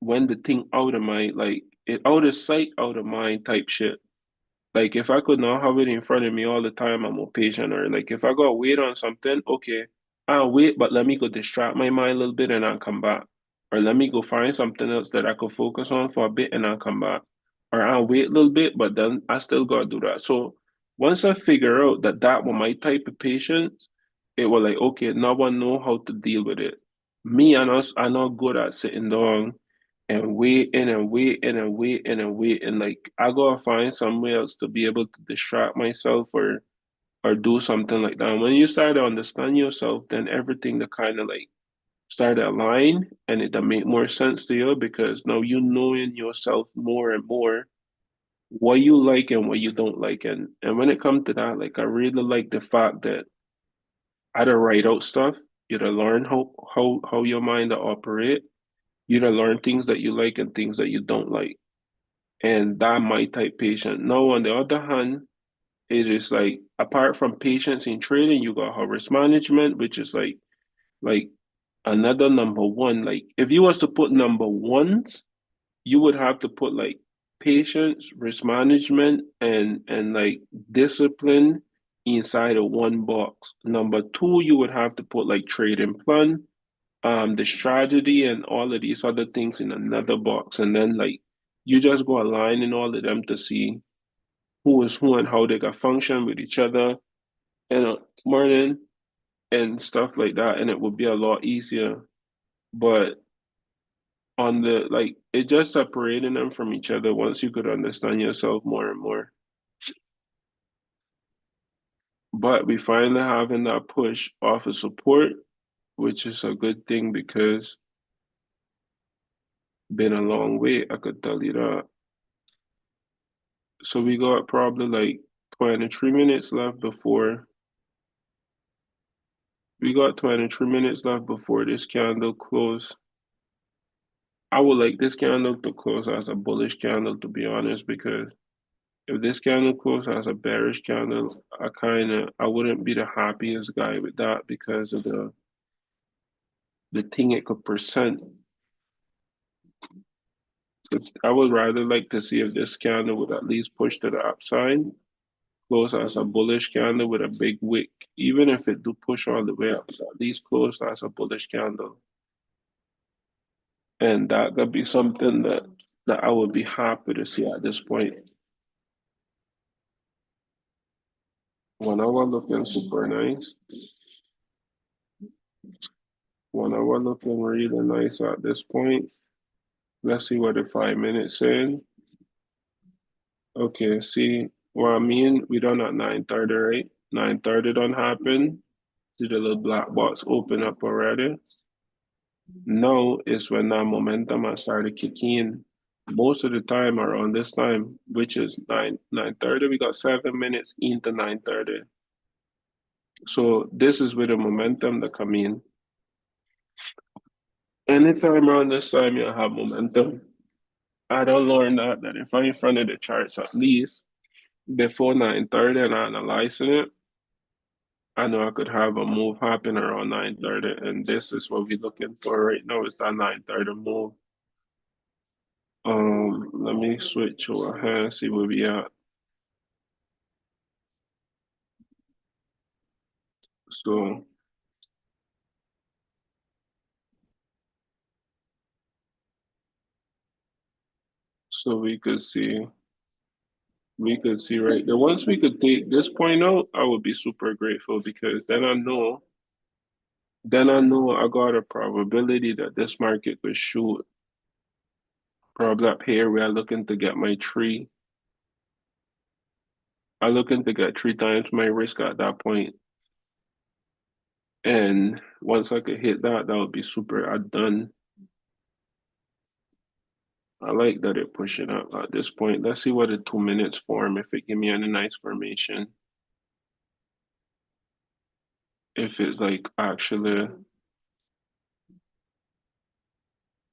S1: when the thing out of my like it out of sight, out of mind type shit. Like if I could not have it in front of me all the time, I'm more patient. Or like if I gotta wait on something, okay, I'll wait, but let me go distract my mind a little bit and I'll come back. Or let me go find something else that I could focus on for a bit and I'll come back. Or I'll wait a little bit, but then I still gotta do that. So once I figure out that that was my type of patience, it was like, okay, now I know how to deal with it. Me and us are not good at sitting down and waiting and waiting and waiting and waiting. Like I gotta find somewhere else to be able to distract myself or do something like that. And when you start to understand yourself, then everything that kind of like start to align and it that make more sense to you because now you knowing yourself more and more what you like and what you don't like. And when it comes to that, like I really like the fact that I don't write out stuff. You to learn how your mind to operate. You to learn things that you like and things that you don't like. And that my type patient. Now, on the other hand, it is like apart from patience in trading, you got risk management, which is like another number one. Like if you was to put number ones, you would have to put like patience, risk management, and like discipline inside of one box. Number two, you would have to put like trading plan, the strategy and all of these other things in another box. And then like you just go aligning all of them to see who is who and how they can function with each other and morning and stuff like that. And it would be a lot easier. But on the like it just separating them from each other once you could understand yourself more and more. But we finally having that push off of support, which is a good thing because been a long way, I could tell you that. So we got probably like 23 minutes left before we got 23 minutes left before this candle close. I would like this candle to close as a bullish candle to be honest, because if this candle closes as a bearish candle, I wouldn't be the happiest guy with that because of the thing it could present. I would rather like to see if this candle would at least push to the upside, close as a bullish candle with a big wick. Even if it do push all the way up, at least close as a bullish candle. And that could be something that I would be happy to see at this point. 1 hour looking super nice. 1 hour looking really nice at this point. Let's see what the 5 minutes in. Okay, see what I mean? We done at 9:30, right? 9:30 done happen. See the little black box open up already. Now is when that momentum has started kicking in. Most of the time around this time, which is 9:30, we got 7 minutes into 9:30. So this is where the momentum that come in. Anytime around this time you have momentum. I don't learn that if I'm in front of the charts at least before 9:30 and analyzing it, I know I could have a move happen around 9:30, and this is what we're looking for right now is that 9:30 move. Let me switch over here and see where we at. So, so we could see right there. Once we could take this point out, I would be super grateful because then I know I got a probability that this market could shoot probably up here. We are looking to get my three. I'm looking to get three times my risk at that point. And once I could hit that, that would be super. I done. I like that it pushing up at this point. Let's see what the 2 minutes form. If it give me any nice formation. If it's like actually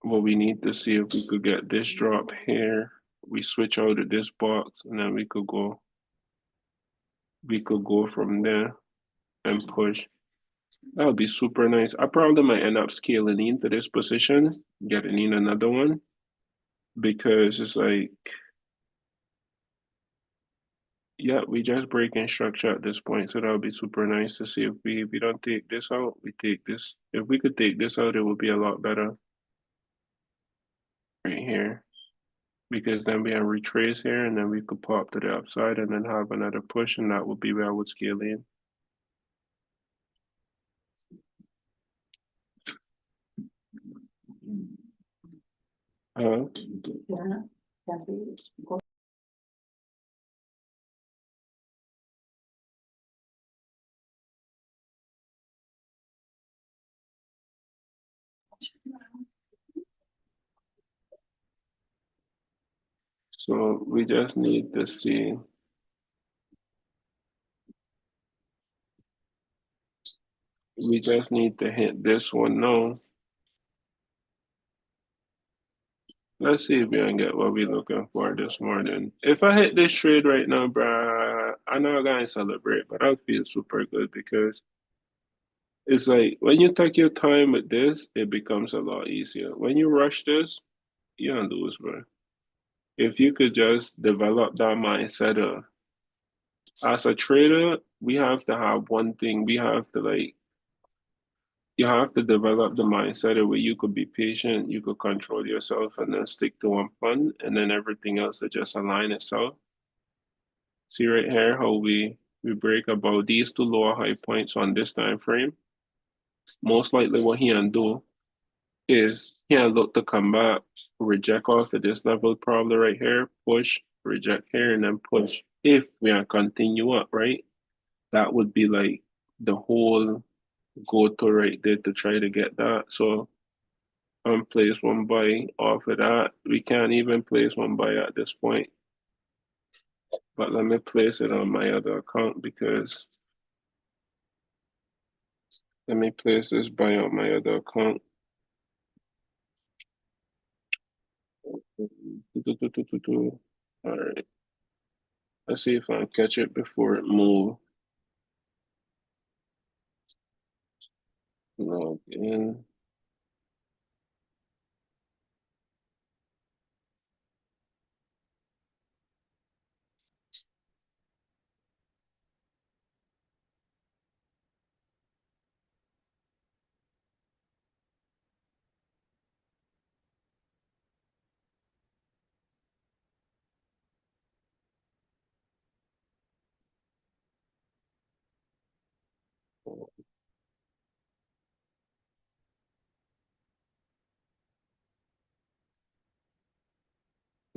S1: what we need to see if we could get this drop here. We switch out of this box and then we could go from there and push. That would be super nice. I probably might end up scaling into this position, getting in another one because it's like, yeah, we just breaking structure at this point. So that would be super nice to see if we don't take this out, we take this. If we could take this out, it would be a lot better right here. Because then we have retrace here and then we could pop to the upside and then have another push and that would be where I would scale in. Uh, so we just need to see, we just need to hit this one now. Let's see if we can get what we're looking for this morning. If I hit this trade right now, bruh, I know I'm gonna celebrate, but I feel super good because it's like when you take your time with this, it becomes a lot easier. When you rush this, you don't lose, bro. If you could just develop that mindset of as a trader, we have to have one thing. We have to like you have to develop the mindset of where you could be patient, you could control yourself, and then stick to one fund, and then everything else will just align itself. See right here how we break about these two lower high points on this time frame. Most likely, what he can do is he can look to come back, reject off at this level probably right here, push, reject here, and then push. If we can continue up, right? That would be like the whole go to right there to try to get that. So place one buy off of that. We can't even place one buy at this point. But let me place it on my other account because let me place this buy on my other account. All right. Let's see if I can catch it before it move. Log in.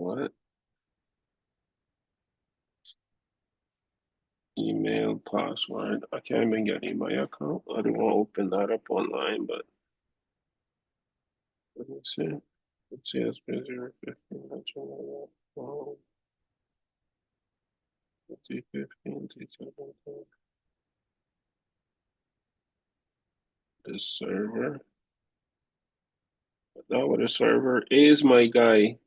S1: What? password. I can't even get in my account. I don't want to open that up online, but let me see. Let's see, it's been 015. Let's see, 15, the server. That what the server is, my guy.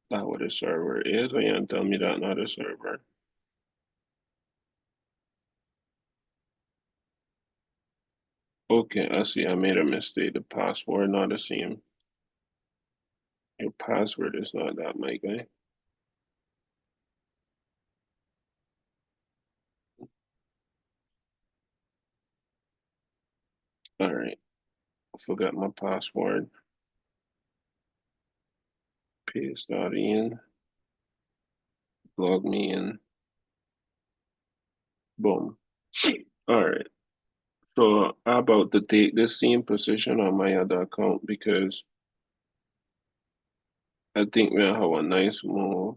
S1: That what the server is. Or you can't tell me that not a server. Okay, I see. I made a mistake. The password not the same. Your password is not that, my guy. All right. I forgot my password. Paste that in. Log me in. Boom. All right. So I'm about to take the same position on my other account because I think we'll have a nice move.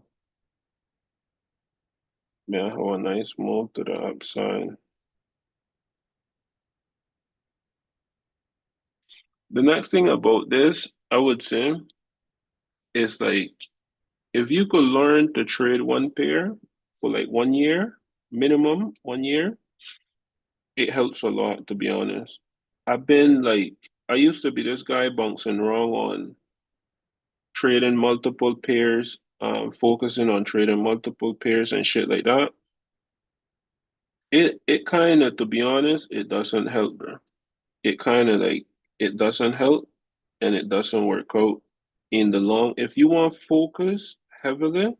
S1: We'll have a nice move to the upside. The next thing about this, I would say, is like if you could learn to trade one pair for like 1 year, minimum 1 year, it helps a lot, to be honest. I've been like, I used to be this guy bouncing wrong on trading multiple pairs, focusing on trading multiple pairs and shit like that. It kind of, to be honest, it doesn't help, bro. It kind of like it doesn't help and it doesn't work out in the long. If you want focus heavily,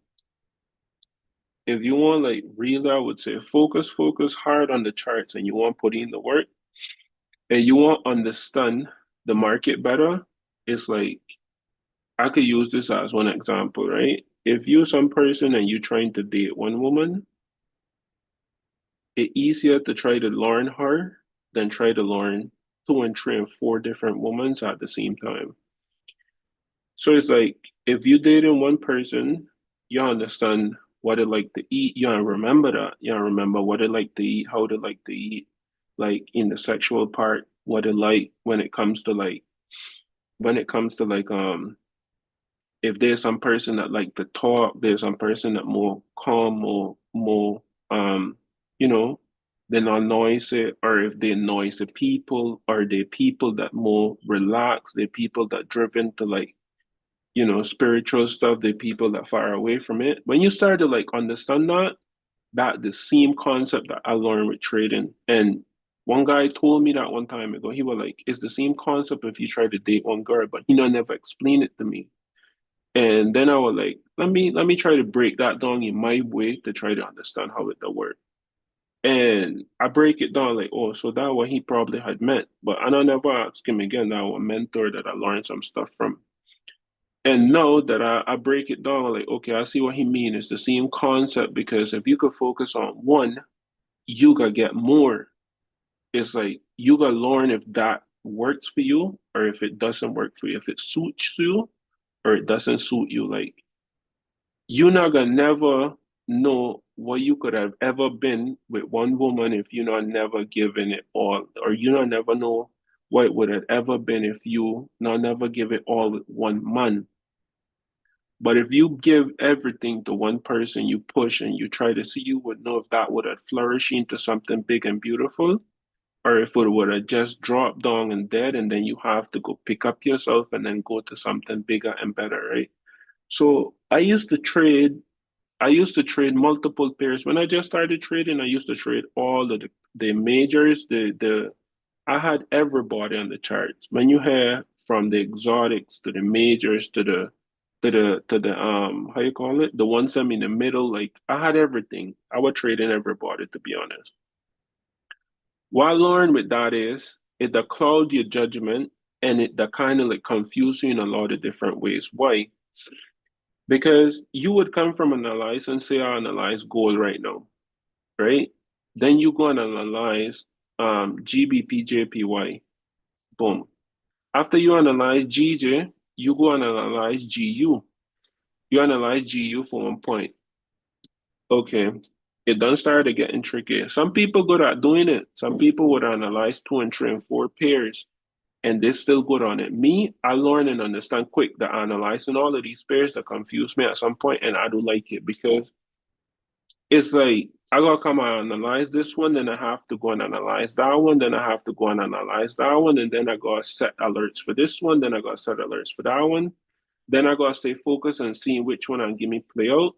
S1: if you want like really, I would say focus hard on the charts and you want to put in the work and you want to understand the market better, it's like I could use this as one example, right? If you're some person and you're trying to date one woman, it's easier to try to learn her than try to learn two and three and four different women at the same time. So it's like if you dating one person, you understand what they like to eat. You remember that. You remember what they like to eat, how they like to eat, like in the sexual part, what they like when it comes to like if there's some person that like to talk, there's some person that more calm, more you know, they're not noisy, or if they're noisy people, or they're people that more relaxed, they're people that driven to like, spiritual stuff, they're people that far away from it. When you start to like understand that the same concept that I learned with trading. And one guy told me that one time ago, he was like, it's the same concept if you try to date one girl, but he never explained it to me. And then I was like, let me try to break that down in my way to try to understand how it does work. And I break it down like, oh, so that what he probably had meant. But and I never asked him again. That was a mentor that I learned some stuff from. And now that I break it down, I'm like, okay, I see what he means. It's the same concept because if you could focus on one, you gotta get more. It's like you gotta learn if that works for you or if it doesn't work for you, if it suits you or it doesn't suit you. Like you're not gonna never know what you could have ever been with one woman if you're not never given it all, or you not never know what it would have ever been if you not never give it all with one man. But if you give everything to one person, you push and you try to see, you would know if that would have flourished into something big and beautiful, or if it would have just dropped down and dead, and then you have to go pick up yourself and then go to something bigger and better, right? So I used to trade multiple pairs. When I just started trading, I used to trade all of the majors, the I had everybody on the charts. When you hear from the exotics to the majors to the how you call it? The ones I'm in the middle, like I had everything. I was trading everybody, to be honest. What I learned with that is it the cloud your judgment and it the kind of like confuse you in a lot of different ways. Why? Because you would come from analyze and say I analyze gold right now, right? Then you go and analyze GBP JPY. Boom. After you analyze GJ, you go and analyze GU. You analyze GU for 1 point. Okay. It done started getting tricky. Some people good at doing it. Some people would analyze two and three and four pairs and they're still good on it. Me, I learn and understand quick that analyzing all of these pairs that confuse me at some point, and I do like it because it's like I gotta come and analyze this one, then I have to go and analyze that one, then I have to go and analyze that one, and then I gotta set alerts for this one, then I gotta set alerts for that one. Then I gotta stay focused and seeing which one and give me play out.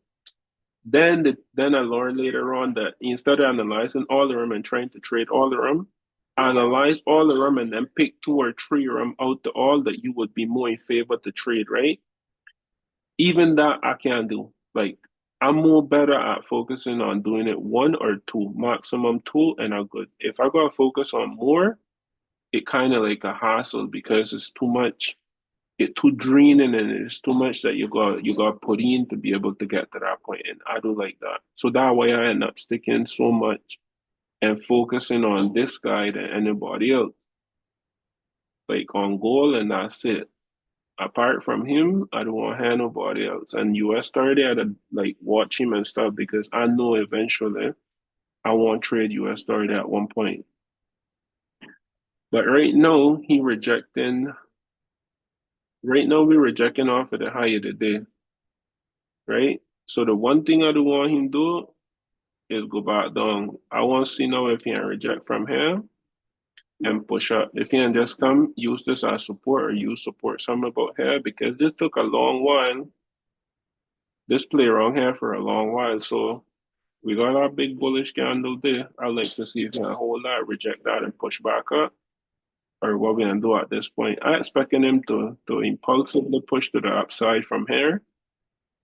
S1: Then I learned later on that instead of analyzing all of them and trying to trade all of them, analyze all of them and then pick two or three of them out to all that you would be more in favor to trade, right? Even that I can do. Like I'm more better at focusing on doing it one or two, maximum two, and I'm good. If I gotta focus on more, it kind of like a hassle because it's too much. It's too draining and it's too much that you got put in to be able to get to that point. And I do like that. So that way I end up sticking so much and focusing on this guy than anybody else, like on goal, and that's it. Apart from him, I don't want to have nobody else. And US 30, I'd like watch him and stuff because I know eventually I want to trade US 30 at one point. But right now we're rejecting off of the high of the day, right? So the one thing I do want him to do is go back down. I want to see now if he can reject from here and push up. If he can just come, use this as support or use support something about here because this took a long while. This play around here for a long while. So we got our big bullish candle there. I'd like to see if we can hold that, reject that, and push back up. Or what we can do at this point. I expecting him to impulsively push to the upside from here,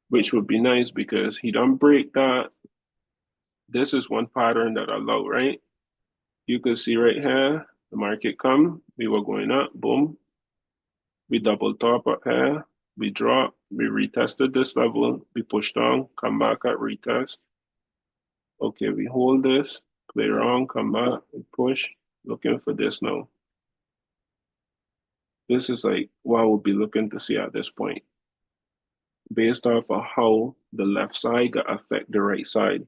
S1: which would be nice because he don't break that. This is one pattern that I love, right? You can see right here, the market come, we were going up, boom. We double top up here, we drop, we retested this level, we push down, come back at retest. Okay, we hold this, play around, come back, we push, looking for this now. This is like what I would be looking to see at this point, based off of how the left side got affect the right side.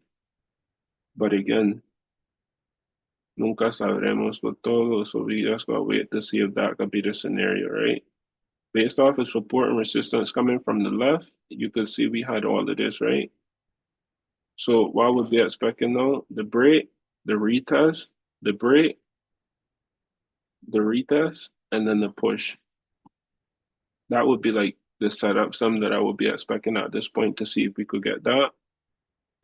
S1: But again, nunca sabremos con todo, so we just gotta wait to see if that could be the scenario, right? Based off of support and resistance coming from the left, you could see we had all of this, right? So what would be expecting now? The break, the retest, the break, the retest, and then the push. That would be like the setup, some that I would be expecting at this point to see if we could get that.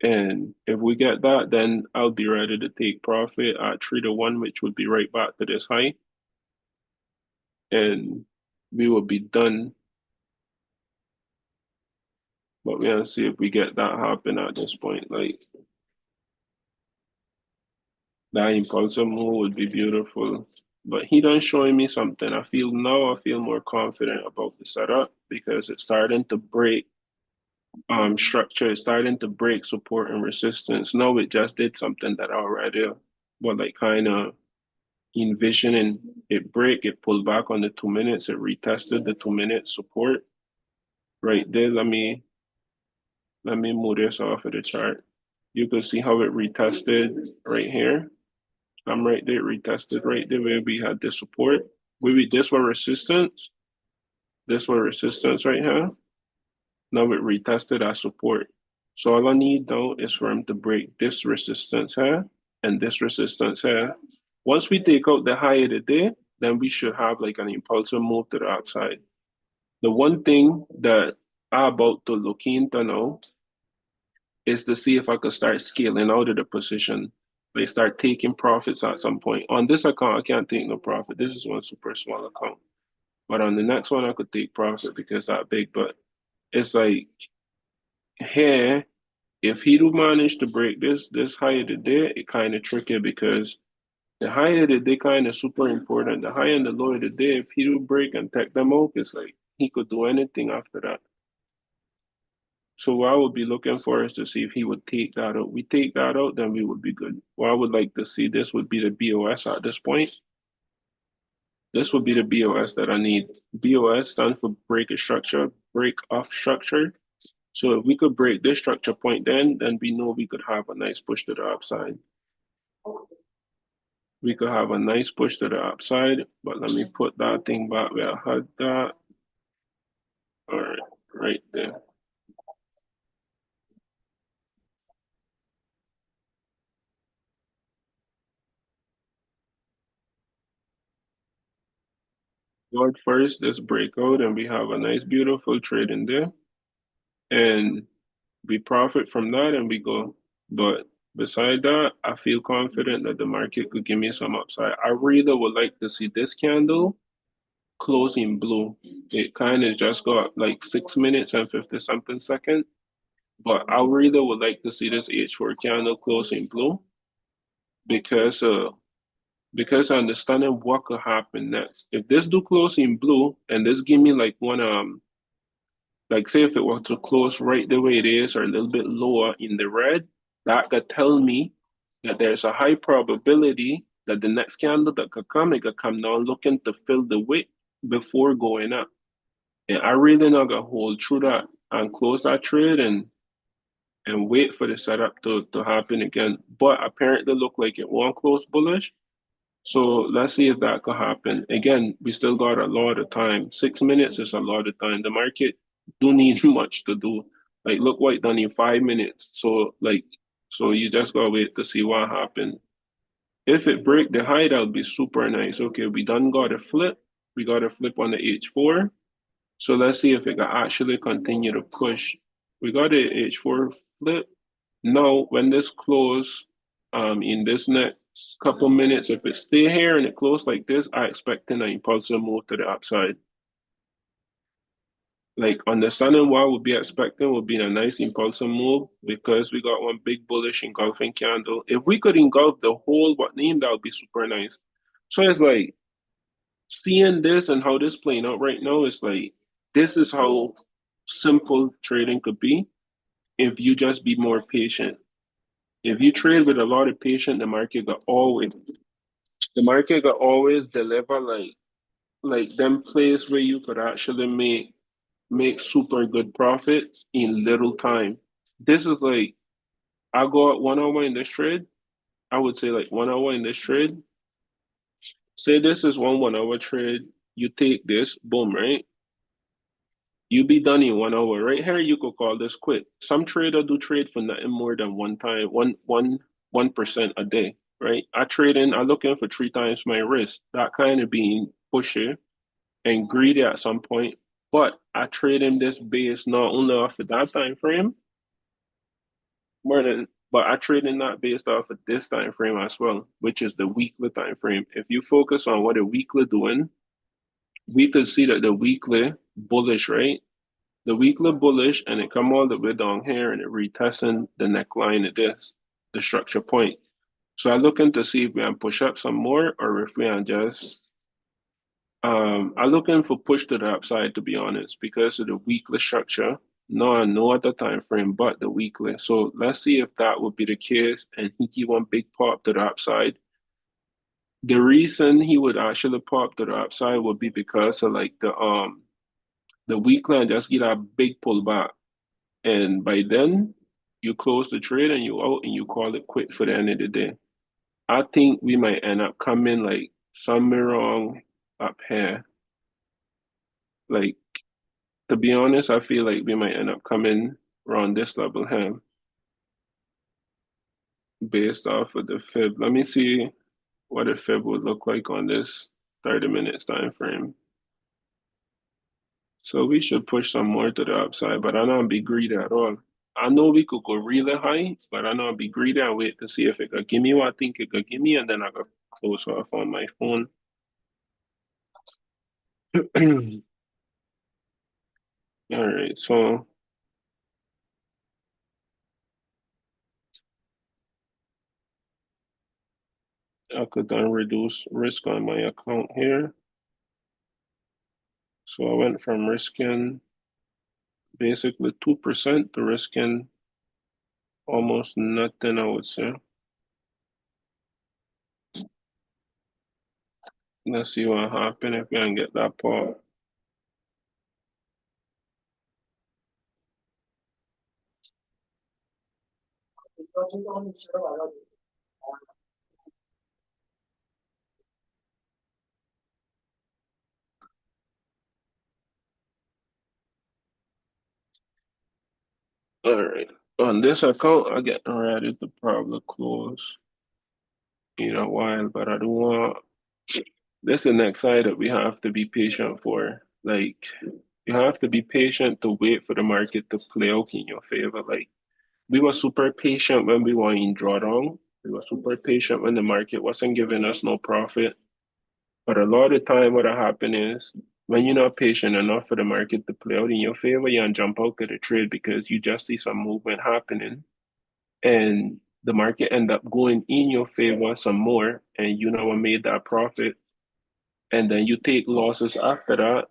S1: And if we get that, then I'll be ready to take profit at 3 to 1, which would be right back to this high. And we will be done. But we're gonna see if we get that happen at this point. Like that impulsive move would be beautiful. But he done showing me something. I feel more confident about the setup because it's starting to break structure, it's starting to break support and resistance. No, it just did something that I already but like kind of envisioning it break, it pulled back on the 2 minutes, it retested the 2 minute support right there. Let me move this off of the chart. You can see how it retested right here. I'm right there, retested right there where we had this support. This was resistance. This was resistance right here. Now it retested as support. So all I need though is for him to break this resistance here and this resistance here. Once we take out the high of the day, then we should have like an impulsive move to the upside. The one thing that I'm about to look into now is to see if I could start scaling out of the position. They start taking profits at some point. On this account, I can't take no profit. This is one super small account. But on the next one, I could take profit because that big. But it's like here, if he do manage to break this high of the day, it kind of tricky because the high of the day kind of super important. The high and the low of the day, if he do break and take them out, it's like he could do anything after that. So what I would be looking for is to see if he would take that out. We take that out, then we would be good. What I would like to see, this would be the BOS at this point. This would be the BOS that I need. BOS stands for break a structure, break off structure. So if we could break this structure point then we know we could have a nice push to the upside. We could have a nice push to the upside, but let me put that thing back where I had that. All right, right there. God first, this breakout, and we have a nice, beautiful trade in there. And we profit from that and we go. But beside that, I feel confident that the market could give me some upside. I really would like to see this candle closing blue. It kind of just got like 6 minutes and 50 something seconds. But I really would like to see this H4 candle closing blue because understanding what could happen next. If this do close in blue and this give me like one like say if it were to close right the way it is or a little bit lower in the red, that could tell me that there's a high probability that the next candle that could come, it could come down looking to fill the wick before going up. And I really not gonna hold through that and close that trade and wait for the setup to happen again. But apparently look like it won't close bullish. So let's see if that could happen. Again, we still got a lot of time. 6 minutes is a lot of time. The market do need much to do. Like look what it done in 5 minutes. So you just gotta wait to see what happened. If it break the high, that'll be super nice. Okay, we done got a flip. We got a flip on the H4. So let's see if it can actually continue to push. We got a H4 flip. Now, when this close, in this next couple minutes, if it stay here and it close like this, I expect an impulsive move to the upside. Like understanding what we'll be expecting would be a nice impulsive move because we got one big bullish engulfing candle. If we could engulf the whole what name, that would be super nice. So it's like seeing this and how this playing out right now is like this is how simple trading could be if you just be more patient. If you trade with a lot of patience, the market could always deliver like them plays where you could actually make super good profits in little time. This is like I go at 1 hour in this trade. I would say like 1 hour in this trade. Say this is one hour trade. You take this, boom, right? You be done in 1 hour. Right here, you could call this quick. Some trader do trade for nothing more than one time, 1% a day, right? I looking for 3 times my risk. That kind of being pushy and greedy at some point. But I trade in this base not only off of that time frame, but I trade in that based off of this time frame as well, which is the weekly time frame. If you focus on what a weekly doing, we could see that the weekly bullish, right? The weekly bullish and it come all the way down here and it retesting the neckline of this, the structure point. So I'm looking to see if we can push up some more or if we can just I'm looking for push to the upside to be honest, because of the weekly structure. No other time frame but the weekly. So let's see if that would be the case and he give one big pop to the upside. The reason he would actually pop to the upside would be because of like the weekly and just get a big pullback. And by then, you close the trade and you out and you call it quit for the end of the day. I think we might end up coming like somewhere wrong up here. Like, to be honest, I feel like we might end up coming around this level here based off of the fib. Let me see what a fib would look like on this 30 minutes time frame. So we should push some more to the upside, but I don't be greedy at all. I know we could go really high, but I know I'll be greedy and wait to see if it could give me what I think it could give me, and then I could close off on my phone. All right, so I could then reduce risk on my account here. So I went from risking basically 2% to risking almost nothing, I would say. Let's see what happens if we can get that part. All right. On this account, I get ready to probably close in a while, but I don't want this is the next side that we have to be patient for. Like you have to be patient to wait for the market to play out in your favor. Like we were super patient when we were in drawdown. We were super patient when the market wasn't giving us no profit. But a lot of the time, what happened is when you're not patient enough for the market to play out in your favor, you jump out of the trade because you just see some movement happening and the market end up going in your favor some more, and you never made that profit, and then you take losses after that.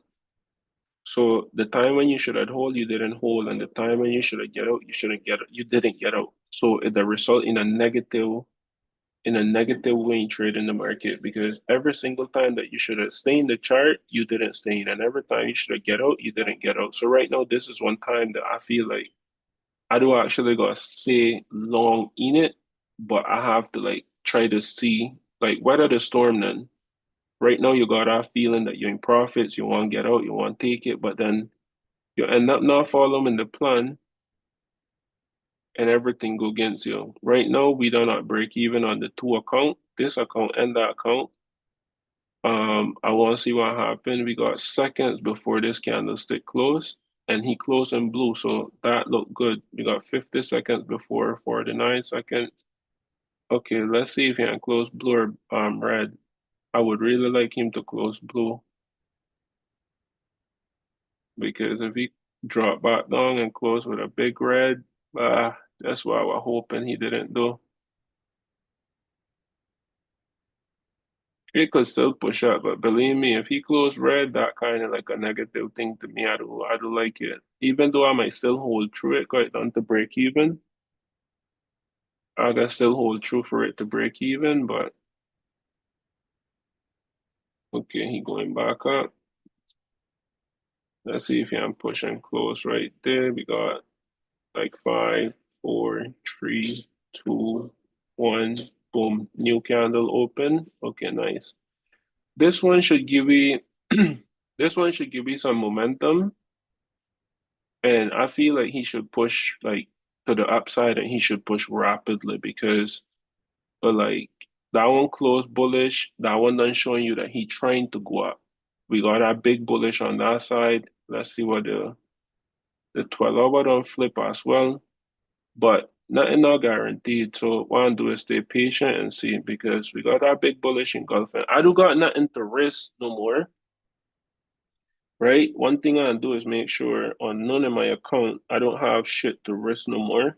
S1: So the time when you should have hold, you didn't hold, and the time when you should have get out, you shouldn't get you didn't get out. So the result in a negative way in trade in the market because every single time that you should have stayed in the chart, you didn't stay in, and every time you should have get out, you didn't get out. So right now, this is one time that I feel like I do actually gotta stay long in it, but I have to like try to see like weather the storm then. Right now you got that feeling that you're in profits, you want to get out, you want to take it, but then you end up not following the plan and everything go against you. Right now we do not break even on the two account, this account and that account. I want to see what happened. We got seconds before this candlestick closed, and he closed in blue, so that looked good. We got 50 seconds before 49 seconds. Okay, let's see if he can close blue or red. I would really like him to close blue because if he drop back down and close with a big red, that's what I was hoping he didn't do. It could still push up, but believe me, if he closed red, that kind of like a negative thing to me. I do like it. Even though I might still hold true it quite down to break even, I gotta still hold true for it to break even. But okay, he going back up. Let's see if he can push and close right there. We got like 5, 4, 3, 2, 1. Boom, new candle open. Okay, nice. This one should give you this one should give you some momentum. And I feel like he should push like to the upside and he should push rapidly because like that one closed bullish, that one done showing you that he trying to go up. We got that big bullish on that side. Let's see what the 12 hour don't flip as well. But nothing not guaranteed. So what I do is stay patient and see because we got that big bullish engulfing. I do got nothing to risk no more. Right? One thing I do is make sure on none of my account I don't have shit to risk no more.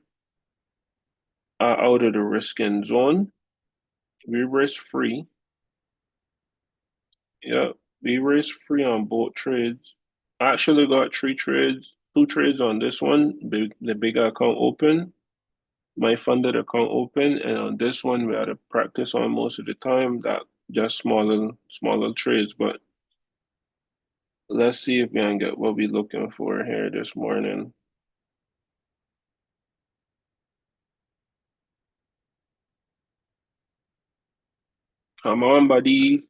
S1: Out of the risking zone. We risk free. Yeah, we risk free on both trades. I actually got three trades, two trades on this one, the bigger account open, my funded account open, and on this one we had to practice on most of the time that just smaller trades. But let's see if we can get what we're looking for here this morning. Come on, buddy.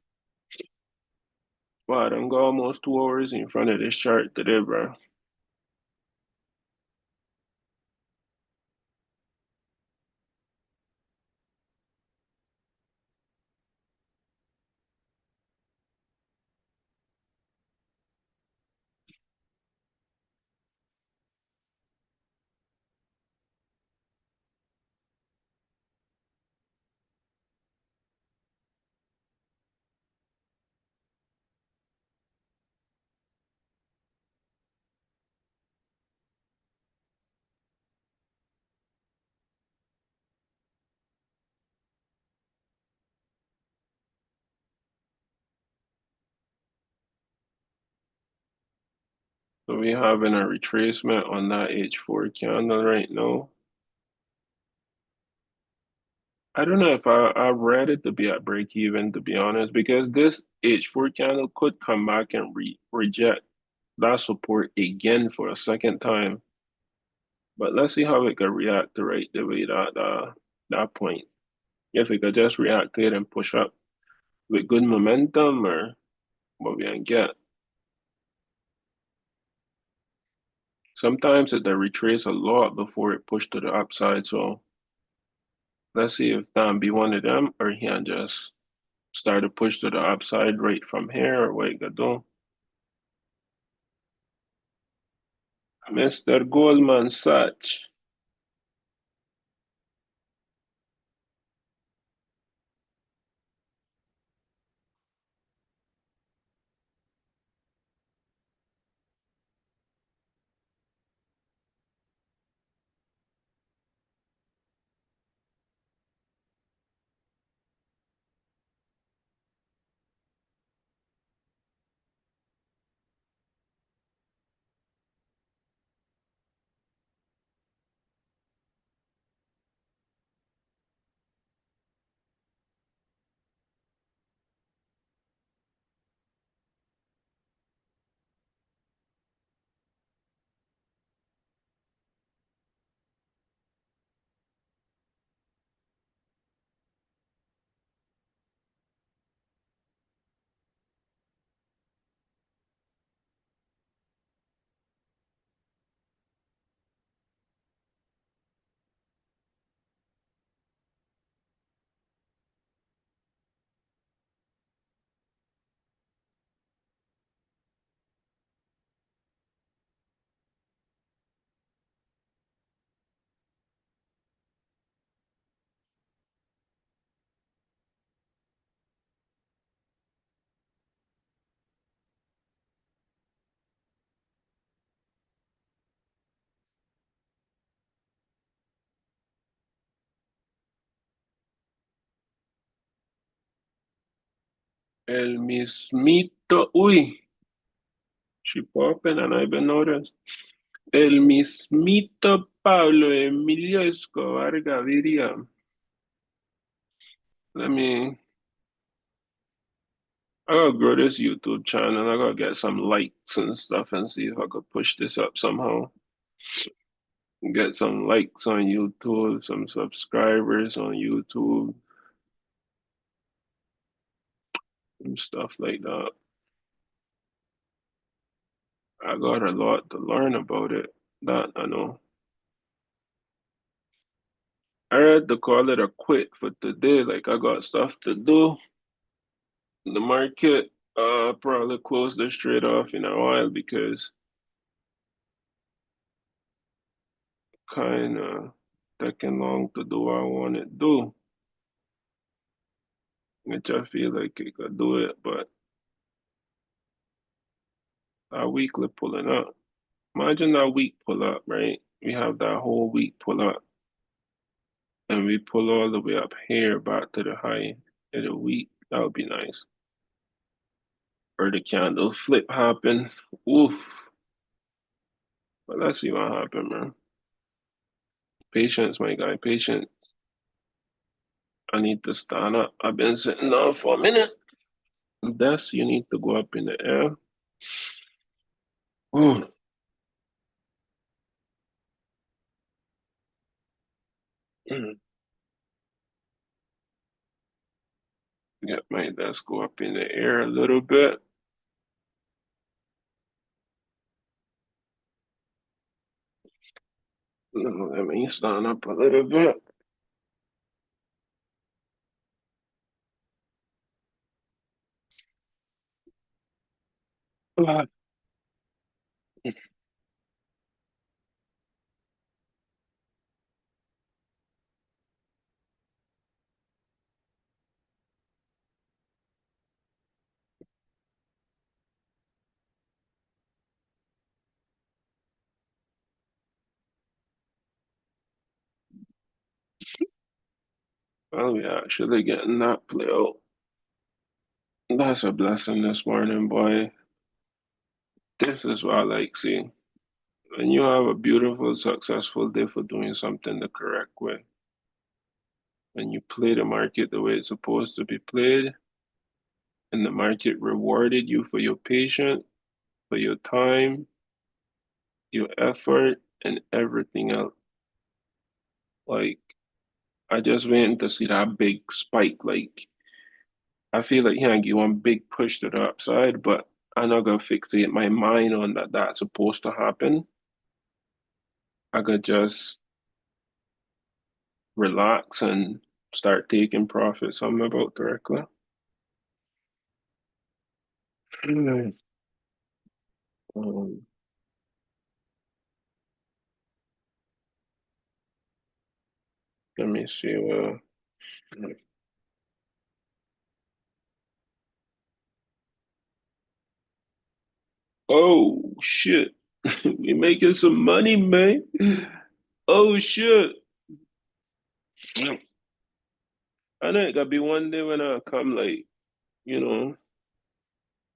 S1: Wow, I done got almost 2 hours in front of this chart today, bro. So we having a retracement on that H4 candle right now. I don't know if I read it to be at break even, to be honest, because this H4 candle could come back and reject that support again for a second time. But let's see how it could react to right the way that point. If it could just react to it and push up with good momentum or what we can get. Sometimes it retrace a lot before it pushed to the upside. So let's see if that be one of them or he can just start to push to the upside right from here or what it could do. Mr. Goldman Sachs. El mismito, uy, she popping and I even noticed. El mismito Pablo Emilio Escobar Gaviria. Let me, I gotta grow this YouTube channel. I gotta get some likes and stuff and see if I could push this up somehow. Get some likes on YouTube, some subscribers on YouTube, and stuff like that. I got a lot to learn about it. That I know. I had to call it a quit for today. Like I got stuff to do. The market probably close this trade off in a while because kind of taking long to do what I want to do, which I feel like it could do it, but that weekly pulling up. Imagine that week pull up, right? We have that whole week pull up, and we pull all the way up here back to the high of the week. That would be nice. Or the candle flip happen. Oof. But let's see what happen, man. Patience, my guy. Patience. I need to stand up. I've been sitting down for a minute. That's you need to go up in the air. Ooh. Get my desk go up in the air a little bit. Let me stand up a little bit. Ah, well, we actually getting that play out. That's a blessing this morning, boy. This is what I like seeing. When you have a beautiful, successful day for doing something the correct way, when you play the market the way it's supposed to be played, and the market rewarded you for your patience, for your time, your effort, and everything else. Like I just waiting to see that big spike. Like I feel like he can give one big push to the upside, but I'm not gonna fixate my mind on that that's supposed to happen. I could just relax and start taking profits I'm about directly. Mm. Um, let me see. Oh shit, we making some money, man. Oh shit. I know it gotta be one day when I come, like, you know,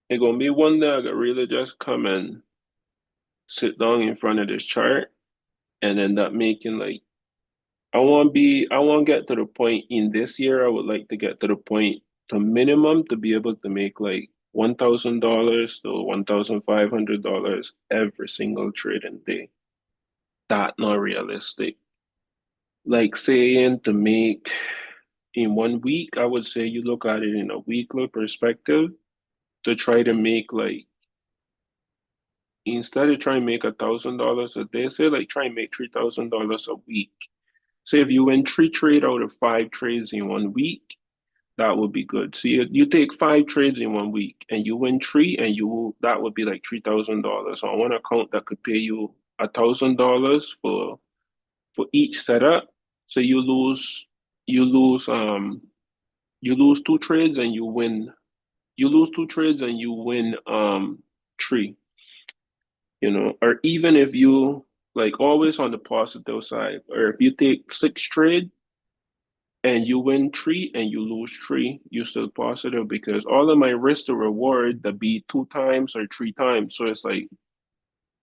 S1: it gonna be one day I gotta really just come and sit down in front of this chart and end up making like I want to get to the point in this year. I would like to get to the point to minimum to be able to make like $1,000 to $1,500 every single trading day. That not realistic. Like saying to make in 1 week, I would say you look at it in a weekly perspective to try to make like instead of trying to make $1,000 a day, say like try and make $3,000 a week. So if you win three trade out of five trades in 1 week, that would be good. So you take five trades in 1 week and you win three, and you that would be like $3,000 on one account that could pay you $1,000 for each setup. So you lose two trades and you lose two trades and you win three, or even if you like always on the positive side, or if you take six trade and you win three and you lose three, you're still positive because all of my risk to reward that be two times or three times. So it's like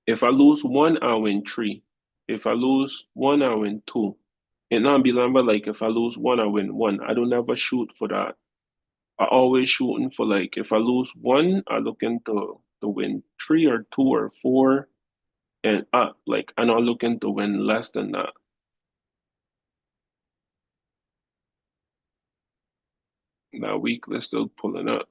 S1: if I lose one, I win three. If I lose one, I win two. And not be like if I lose one, I win one. I don't ever shoot for that. I always shooting for like if I lose one, I look into to win three or two or four and up. Like I'm not looking to win less than that. That weekly still pulling up.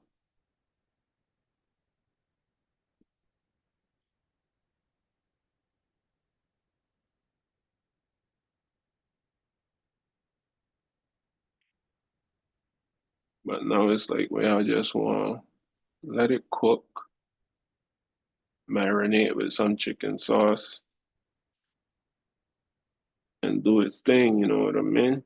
S1: But now it's like well, I just want to let it cook, marinate with some chicken sauce, and do its thing. You know what I mean?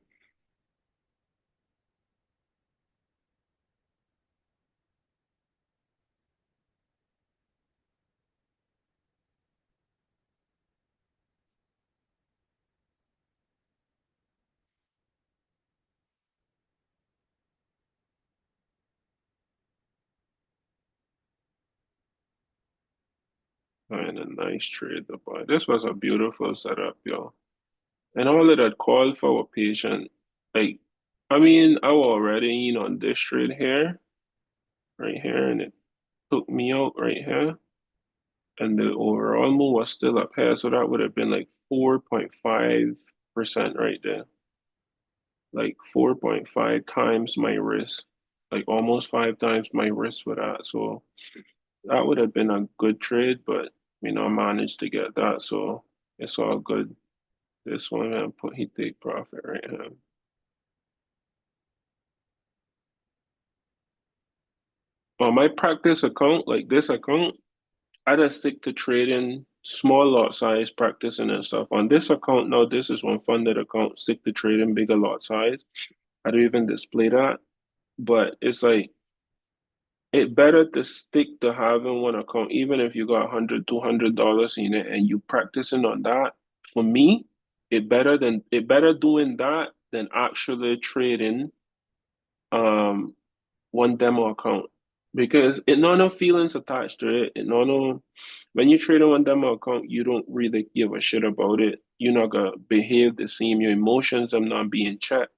S1: Find a nice trade to buy. This was a beautiful setup, yo. And all of that called for a patient. Like, I mean, I was already in on this trade here, right here, and it took me out right here. And the overall move was still up here, so that would have been like 4.5% right there. Like 4.5 times my risk, like almost five times my risk for that. So that would have been a good trade, but I managed to get that, so it's all good. This one and put he take profit right here. On my practice account, like this account, I just stick to trading small lot size, practicing and stuff. On this account now, this is one funded account, stick to trading bigger lot size. I don't even display that, but it's like it better to stick to having one account, even if you got $100, $200 in it and you practicing on that. For me, it better doing that than actually trading um one demo account because it no feelings attached to it. It no when you trade on one demo account, you don't really give a shit about it. You're not gonna behave the same. Your emotions are not being checked.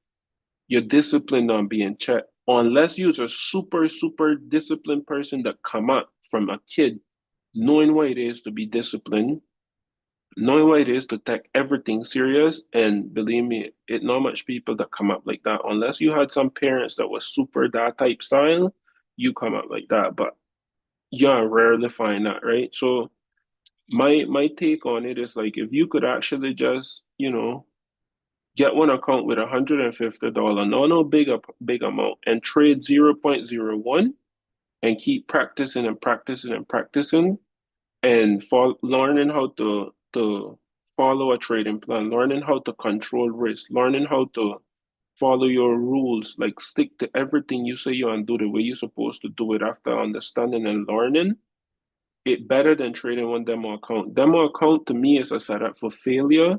S1: Your discipline not being checked. Unless you're a super disciplined person that come up from a kid knowing what it is to be disciplined, knowing what it is to take everything serious, and believe me, it not much people that come up like that. Unless you had some parents that was super that type style, you come up like that. But yeah, rarely find that, right? So my take on it is like if you could actually just, get one account with $150, no big amount, and trade 0.01 and keep practicing and practicing and practicing and learning how to follow a trading plan, learning how to control risk, learning how to follow your rules, like stick to everything you say you and do the way you're supposed to do it after understanding and learning it better than trading one demo account. Demo account to me is a setup for failure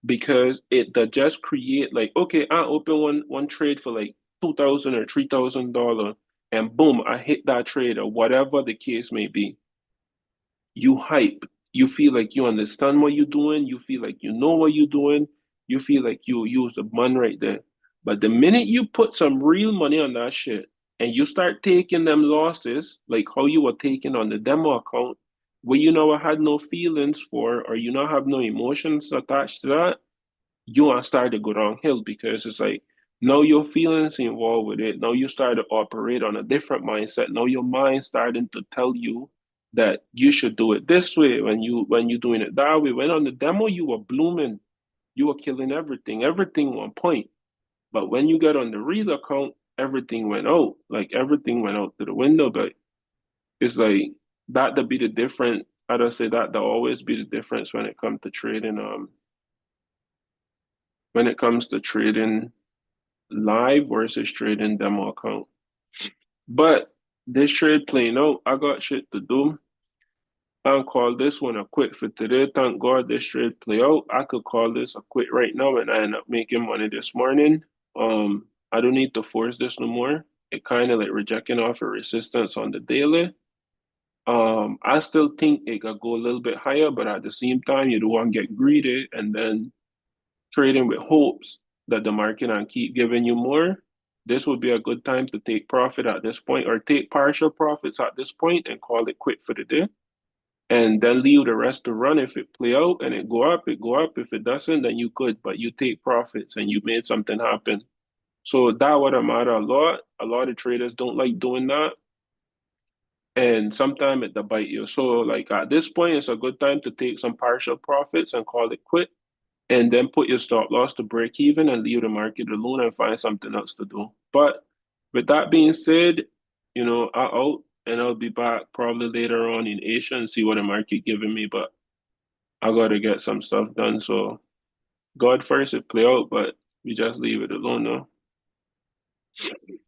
S1: because it that just create like, okay, I open one trade for like 2,000 or $3,000 and boom, I hit that trade or whatever the case may be. You hype. You feel like you understand what you're doing. You feel like you know what you're doing. You feel like you use the money right there. But the minute you put some real money on that shit and you start taking them losses, like how you were taking on the demo account, where you know I had no feelings for, or you not have no emotions attached to that, you want to start to go downhill because it's like now your feelings involved with it. Now you start to operate on a different mindset. Now your mind starting to tell you that you should do it this way when you're doing it that way. When on the demo you were blooming, you were killing everything, everything on point. But when you get on the real account, everything went out. Like everything went out to the window. But it's like that to be the difference. I'd say that always be the difference when it comes to trading. When it comes to trading live versus trading demo account. But this trade playing out, I got shit to do. I'll call this one a quit for today. Thank God this trade play out. I could call this a quit right now and I end up making money this morning. I don't need to force this no more. It kind of like rejecting off a resistance on the daily. I still think it could go a little bit higher, but at the same time, you don't want to get greedy and then trading with hopes that the market and keep giving you more, this would be a good time to take profit at this point or take partial profits at this point and call it quit for the day. And then leave the rest to run. If it play out and it go up, it go up. If it doesn't, then you could, but you take profits and you made something happen. So that would matter a lot. A lot of traders don't like doing that. And sometimes it bite you. So like at this point, it's a good time to take some partial profits and call it quit and then put your stop loss to break even and leave the market alone and find something else to do. But with that being said, I out and I'll be back probably later on in Asia and see what the market giving me. But I gotta get some stuff done. So God first it play out, but we just leave it alone now.